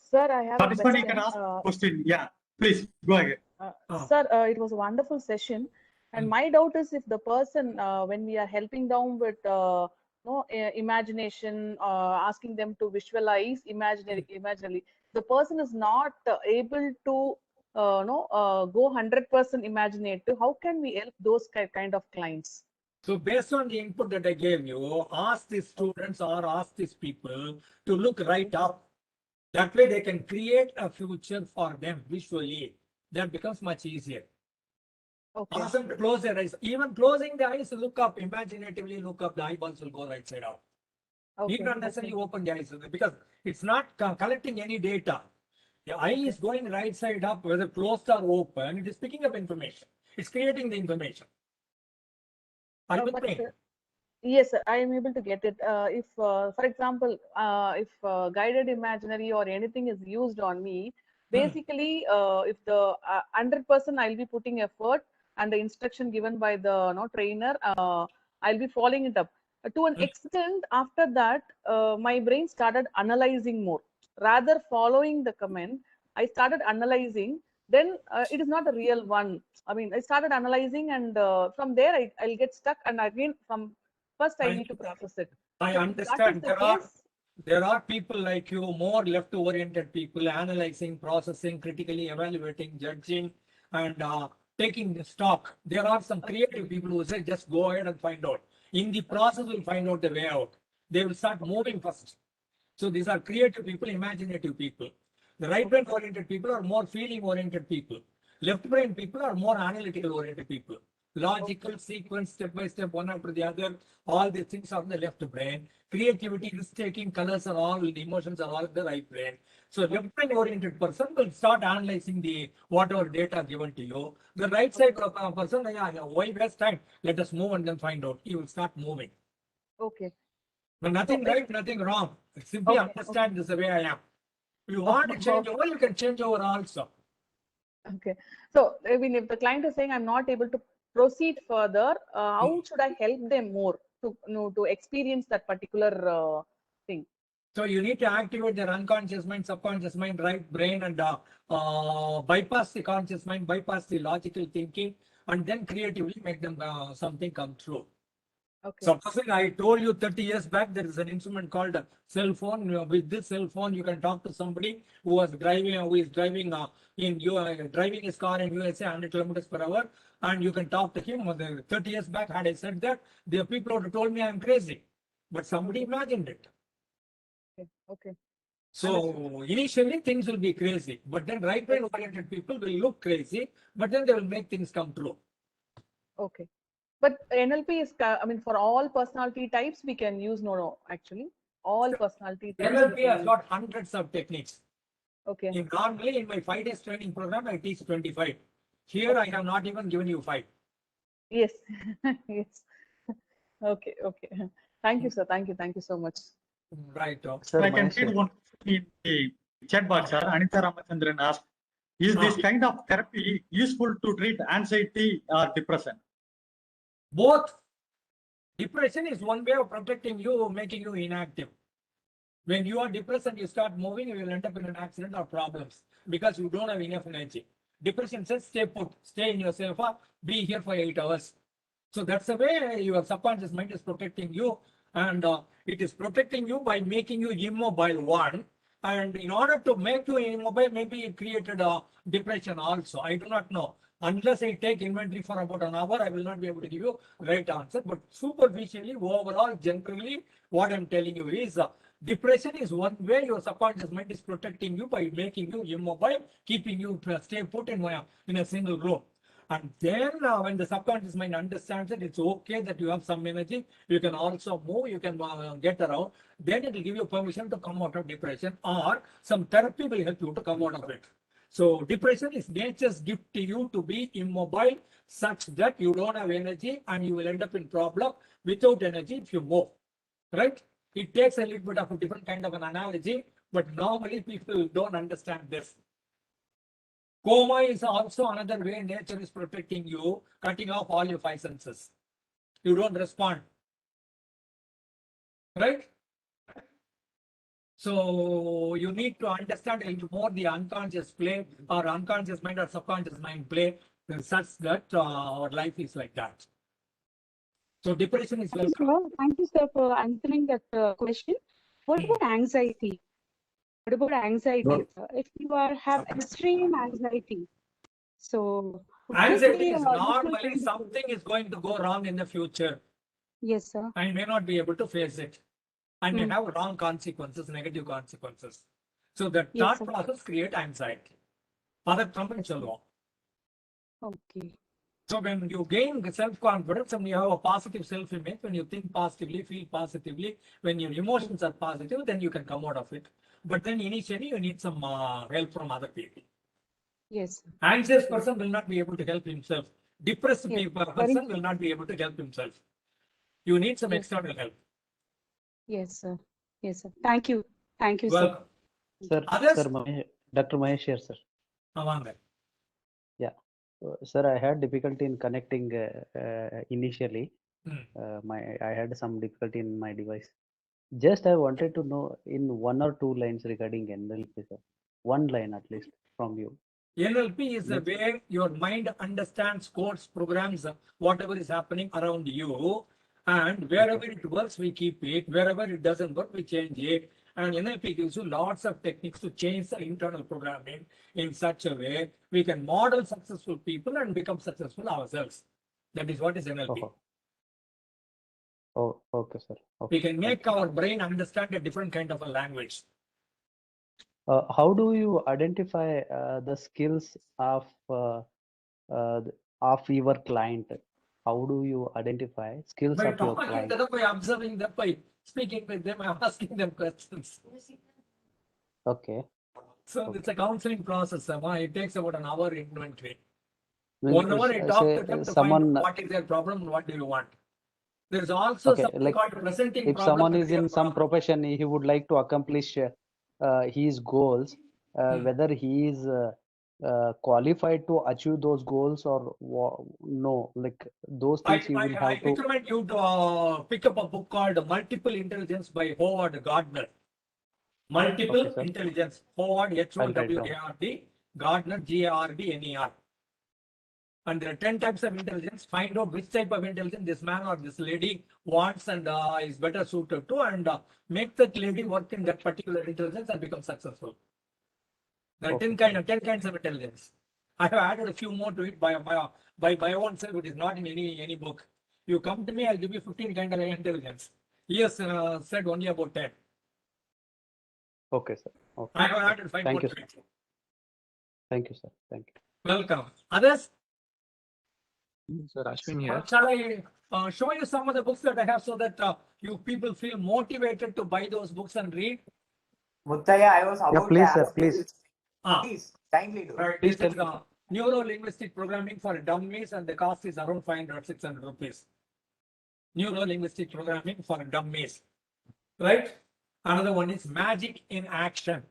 Sir, I have a question. You can ask question. Yeah, please go ahead. Sir, it was a wonderful session. And my doubt is if the person, when we are helping down with imagination, asking them to visualize imaginarily, the person is not able to go 100% imaginative. How can we help those kind of clients? So based on the input that I gave you, ask these students or ask these people to look right up. That way they can create a future for them visually. That becomes much easier. Okay. Ask them to close their eyes. Even closing the eyes, look up, imaginatively look up, the eyeballs will go right side out. Need Okay. not necessarily open the eyes because it's not collecting any data. The eye is going right side up, whether closed or open, it is picking up information. It's creating the information. Are you with But me? yes, sir, I am able to get it. If, for example, if guided imaginary or anything is used on me, basically, if the 100% I'll be putting effort and the instruction given by the trainer, I'll be following it up. To an extent, after that, my brain started analyzing more. Rather following the command, I started analyzing. Then it is not a real one. I mean, I started analyzing, and from there I'll get stuck, and again from first I need to process it. I So if that is understand. the There are people like you, more left-oriented people, analyzing, processing, critically evaluating, judging, and taking the stock. There are some creative people who say, just go ahead and find out. In the process, we'll find out the way out. They will start moving first. So these are creative people, imaginative people. The right-brain oriented people are more feeling-oriented people. Left-brain people are more analytical-oriented people. Logical sequence, step by step, one after the other. All these things are in the left brain. Creativity, risk-taking, colors are all, emotions are all in the right brain. So left-brain oriented person will start analyzing the whatever data given to you. The right side person, why waste time? Let us move and then find out. He will start moving. okay. But nothing right, nothing wrong. Simply understand this is the way I am. If you want to change over, you can change over also. Okay. So I mean, if the client is saying I'm not able to proceed further, how should I help them more to experience that particular thing? So you need to activate their unconscious mind, subconscious mind, right brain, and bypass the conscious mind, bypass the logical thinking, and then creatively make them something come true. Okay. Supposing I told you 30 years back, there is an instrument called a cell phone. With this cell phone, you can talk to somebody who is driving driving his car in USA 100 kilometers per hour, and you can talk to him. 30 years back, had I said that, the people would have told me I'm crazy, but somebody imagined it. Okay. So initially things will be crazy, but then right brain oriented people will look crazy, but then they will make things come true. Okay. But NLP is, I mean, for all personality types, we can use actually. All personality types. NLP has got hundreds of techniques. Okay. Normally in my 5 days training program, I teach 25. Here I have not even given you 5. Yes. Yes. Okay. Okay. Thank you, sir. Thank you. Thank you so much. Right. I can read one in the chat box. Anita Ramachandran asked, is this kind of therapy useful to treat anxiety or depression? Both. Depression is one way of protecting you, making you inactive. When you are depressed and you start moving, you will end up in an accident or problems because you don't have enough energy. Depression says stay put, stay in your sofa, be here for 8 hours. So that's the way your subconscious mind is protecting you, and it is protecting you by making you immobile, one. And in order to make you immobile, maybe it created a depression also. I do not know. Unless I take inventory for about an hour, I will not be able to give you right answer. But superficially, overall, generally, what I'm telling you is depression is one way your subconscious mind is protecting you by making you immobile, keeping you stay put in a single room. And then when the subconscious mind understands that it's okay that you have some energy, you can also move, you can get around, then it will give you permission to come out of depression, or some therapy will help you to come out of it. So depression is nature's gift to you to be immobile such that you don't have energy and you will end up in problem without energy if you move, right? It takes a little bit of a different kind of an analogy, but normally people don't understand this. Coma is also another way nature is protecting you, cutting off all your 5 senses. You don't respond. Right? So you need to understand a little more the unconscious play or unconscious mind or subconscious mind play such that our life is like that. So depression is welcome. Thank you, sir, for answering that question. What about anxiety? What about anxiety? If you have extreme anxiety, so anxiety is normally something is going to go wrong in the future. Yes, sir. I may not be able to face it. And may have wrong consequences, negative consequences. So the thought process create anxiety. Okay. So when you gain self-confidence and you have a positive self-image, when you think positively, feel positively, when your emotions are positive, then you can come out of it. But then initially you need some help from other people. Yes. Anxious person will not be able to help himself. Depressed Yes. person will not be able to help himself. You need some external help. Yes, sir. Yes, sir. Thank you. Thank you, sir. Welcome. Sir, Others? sir, Dr. Mahesh here, sir. Yeah. Sir, I had difficulty in connecting initially. I had some difficulty in my device. Just I wanted to know in 1 or 2 lines regarding NLP, sir. 1 line at least from you. NLP is the way your mind understands, codes, programs, whatever is happening around you. And wherever it works, we keep it. Wherever it doesn't work, we change it. And NLP gives you lots of techniques to change the internal programming in such a way we can model successful people and become successful ourselves. That is what is NLP. Oh, okay, sir. Okay. We can make our brain understand a different kind of a language. How do you identify the skills of your client? How do you identify skills By of your talking client? to them, by observing them, by speaking with them, asking them questions. Okay. So it's a counseling process. It takes about an hour inventory. Means, 1 hour I talk to them to find out what is their problem and what do you want. There's also something like called presenting if problem. someone and is real in some problem. profession, he would like to accomplish his goals, whether he is qualified to achieve those goals or no, like those things he will I have to. recommend you to pick up a book called Multiple Intelligence by Howard Gardner. Multiple Intelligence, Howard, H-O-W-A-R-D, Gardner, G-A-R-D-N-E-R. And there are 10 types of intelligence. Find out which type of intelligence this man or this lady wants and is better suited to, and make that lady work in that particular intelligence and become successful. There are 10 kinds of intelligence. I have added a few more to it by my own self. It is not in any book. You come to me, I'll give you 15 kinds of intelligence. He has said only about 10. Okay, sir. Okay. I have added 5 Thank more you, to sir. it. Thank you, sir. Thank you. Welcome. Others? Sir, Ashwin here. Shall I show you some of the books that I have so that you people feel motivated to buy those books and read? Muttaya, I was about please, to sir, ask please. you. Please, kindly do. Right. This is Neuro-Linguistic Programming for Dummies, and the cost is around 500 or 600 rupees. Neuro-Linguistic Programming for Dummies. Right? Another one is Magic in Action.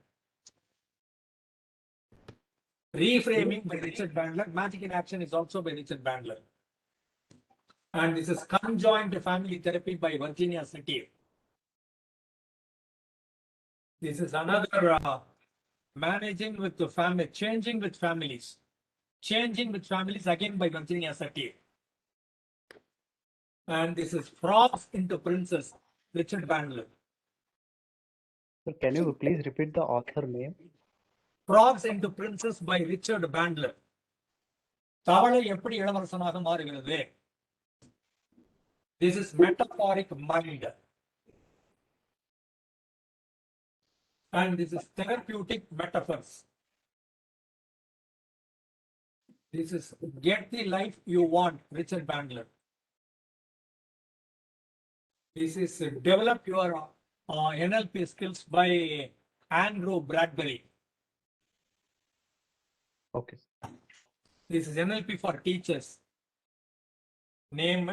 Reframing by Richard Bandler. Magic in Action is also by Richard Bandler. And this is Conjoined Family Therapy by Virginia City. This is another Managing with the Family, Changing with Families. Changing with Families again by Virginia City. And this is Frogs into Princes, Richard Bandler. Sir, can you please repeat the author name? Frogs into Princes by Richard Bandler. தவளை எப்படி இளவரசனாக மாறுகிறது? This is Metaphoric Mind. And this is Therapeutic Metaphors. This is Get the Life You Want, Richard Bandler. This is Develop Your NLP Skills by Andrew Bradbury. Okay. This is NLP for Teachers. Name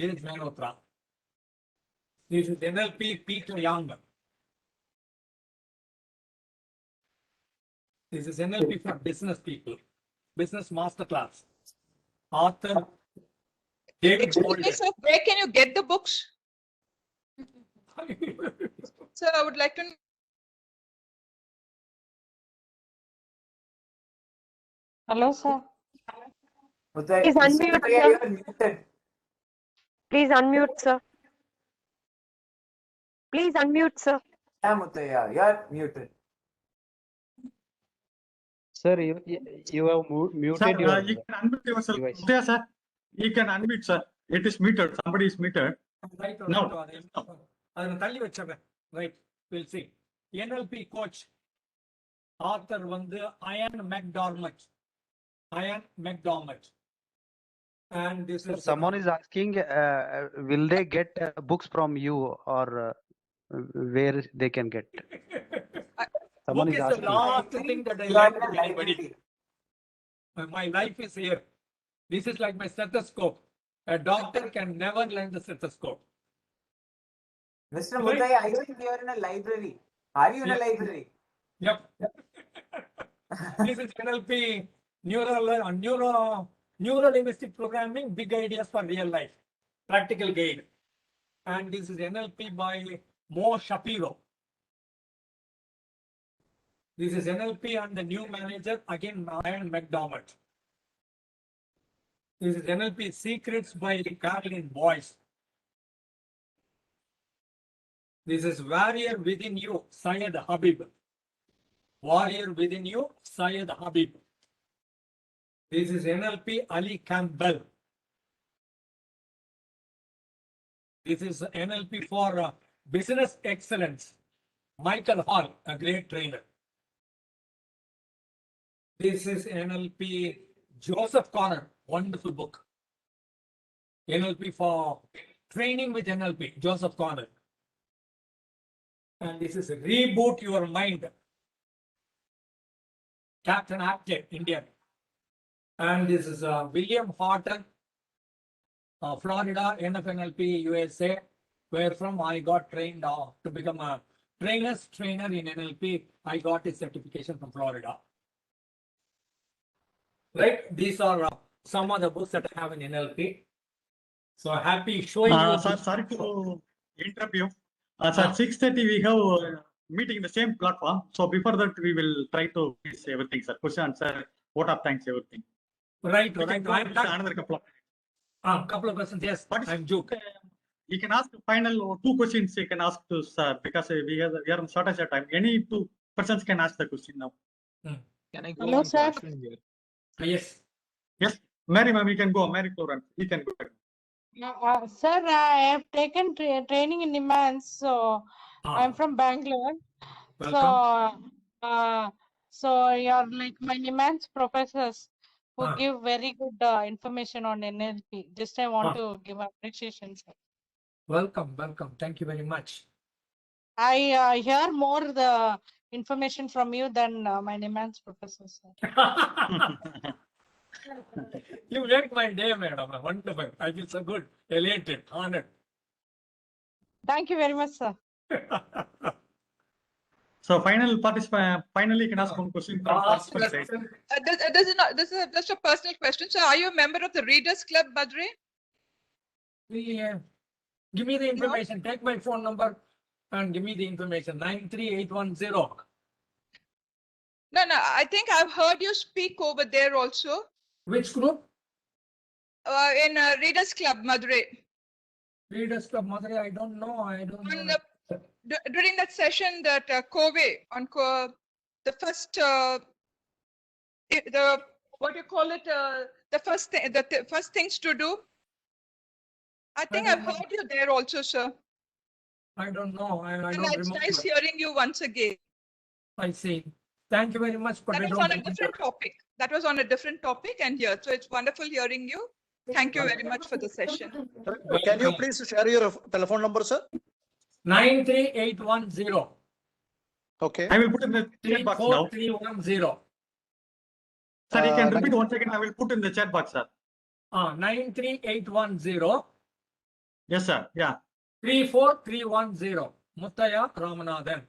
Village Malhotra. This is NLP Peter Young. This is NLP for Business People. Business Masterclass. Author David Gold. Excuse me, sir, where can you get the books? Sir, I would like to. Hello, sir. Muttaya, Please unmute, Muttaya, sir. you are muted. Please unmute, sir. Please unmute, sir. Yeah, Muttaya, you are muted. Sir, you have muted Sir, your you can unmute yourself. device. Muttaya, sir. You can unmute, sir. It is muted. Somebody is muted. No. Right, we'll see. NLP coach. Author Ian McDermott. Ian McDermott. And this Sir, is someone is asking, will they get books from you or where they can get? Someone book is is the asking. last thing that I You are lend in to a anybody. library. My life is here. This is like my stethoscope. A doctor can never lend the stethoscope. Mr. Right? Mudai, I think you are in a library. Are you in a Yeah. library? Yep. This is NLP, Neuro-Linguistic Programming, Big Ideas for Real Life, Practical Guide. And this is NLP by Mo Shapiro. This is NLP and the new manager, again, Ian McDermott. This is NLP Secrets by Caroline Boyce. This is Warrior Within You, Syed Habib. Warrior Within You, Syed Habib. This is NLP Ali Campbell. This is NLP for Business Excellence. Michael Hall, a great trainer. This is NLP Joseph Connor, wonderful book. NLP for Training with NLP, Joseph Connor. And this is Reboot Your Mind, Captain Apted, Indian. And this is William Horton, Florida, NFNLP, USA, where from I got trained to become a trainer's trainer in NLP. I got a certification from Florida. Right? These are some of the books that I have in NLP. So happy showing you. Sir, sorry to interrupt you. Sir, 6:30 we have meeting in the same platform. So before that, we will try to finish everything, sir. Question, answer, vote of thanks, everything. Right, We right. can go I'm with done. another couple of. Couple of questions. Yes, I'm Juke. You can ask final 2 questions. You can ask to sir because we are on shortage of time. Any 2 persons can ask the question now. Can I go Hello, on to sir. Ashwin here? Yes. Yes, Mary, ma'am, you can go. Mary Florence, you can go. Sir, I have taken training in Nimans, so I'm from Bangalore. Welcome. So you're like my Nimans professors who Ah. give very good information on NLP. Just I want to give appreciation, sir. Welcome, welcome. Thank you very much. I hear more the information from you than my Nimans professors, sir. You make my day, madam. Wonderful. I feel so good, elated, honored. Thank you very much, sir. So final participant, finally you can ask one question. This is just a personal question. So, are you a member of the Readers Club, Badri? Give me the information. Take my phone number and give me the information. 93810. No, I think I've heard you speak over there also. Which group? In Readers Club, Madurai. Readers Club, Madurai. I don't know. During that session that the first what do you call it? The first things to do. I think I've heard you there also, sir. I don't know. I don't It's remember. nice hearing you once again. I see. Thank you very much. But That was on a different topic. That was on a different topic, and here, so it's wonderful hearing you. Thank you very much for the session. Can you please share your telephone number, sir? 93810. Okay. I will put in the chat box now. 34310. Sir, you can repeat once again. I will put in the chat box, sir. 93810. Yes, sir. Yeah. 34310. Muttaya Ramanathan.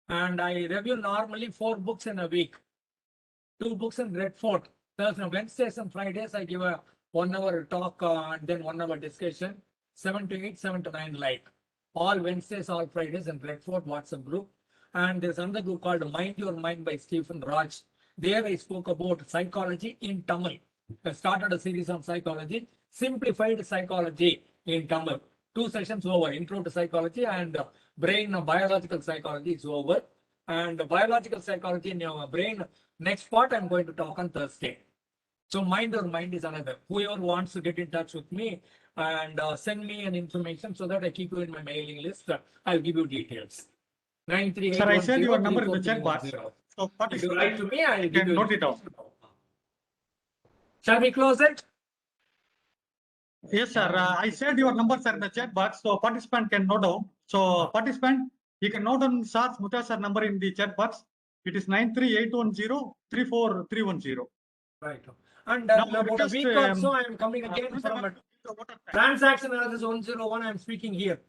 And I review normally 4 books in a week. 2 books in Red Fort. Thursday, Wednesdays and Fridays, I give a 1 hour talk and then 1 hour discussion. 7 to 8, 7 to 9 live. All Wednesdays, all Fridays in Red Fort WhatsApp group. And there's another group called Mind Your Mind by Stephen Raj. There I spoke about psychology in Tamil. I started a series on psychology, simplified psychology in Tamil. 2 sessions over, intro to psychology and brain biological psychology is over. And biological psychology in your brain, next part I'm going to talk on Thursday. So Mind Your Mind is another. Whoever wants to get in touch with me and send me an information so that I keep you in my mailing list, I'll give you details. 93810. Sir, I shared your number in the chat box. So If you write to me, I'll you give can you note it down. Shall we close it? Yes, sir. I shared your number, sir, in the chat box, so participant can note down. So participant, you can note down Sars Mutya sir number in the chat box. It is 93810-34310. Right. And Now, about a request, week or so, I am coming again Ananda from ma'am a to give the voter tag. transaction analysis 101. I am speaking here.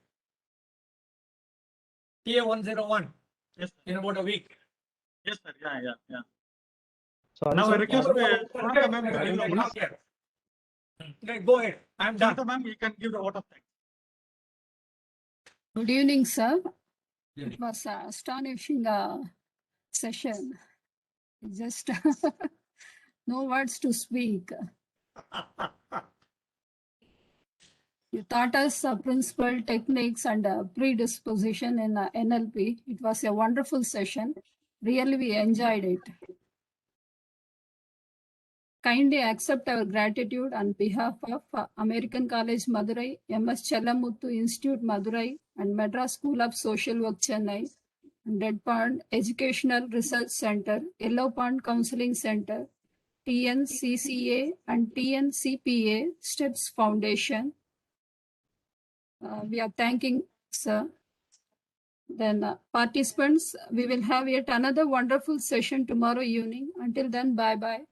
TA 101 Yes, in about a week. yes, sir. Yeah. Sorry, Now I sir. request Ananda ma'am to give the voter tag. Here. Right, go ahead. I am done. Ananda ma'am, you can give the voter tag. Good evening, sir. Good It was an astonishing session. Just no words to speak. You taught us principal techniques and predisposition in NLP. It was a wonderful session. Really, we enjoyed it. Kindly accept our gratitude on behalf of American College Madurai, MS Chellamuthu Institute Madurai, and Madras School of Social Work Chennai, and Red Pond Educational Research Center, Yellow Pond Counseling Center, TNCCA and TNCPA Steps Foundation. We are thanking, sir. Then participants, we will have yet another wonderful session tomorrow evening. Until then, bye-bye.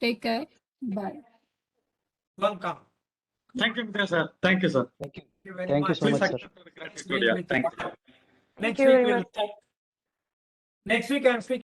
Take care. Bye. Welcome. Thank you, Mutya sir. Thank you, sir. Thank you very Thank you much. so much, sir. Accept the gratitude. Yeah, thank you. Next you week very we'll much. next week I'm speaking.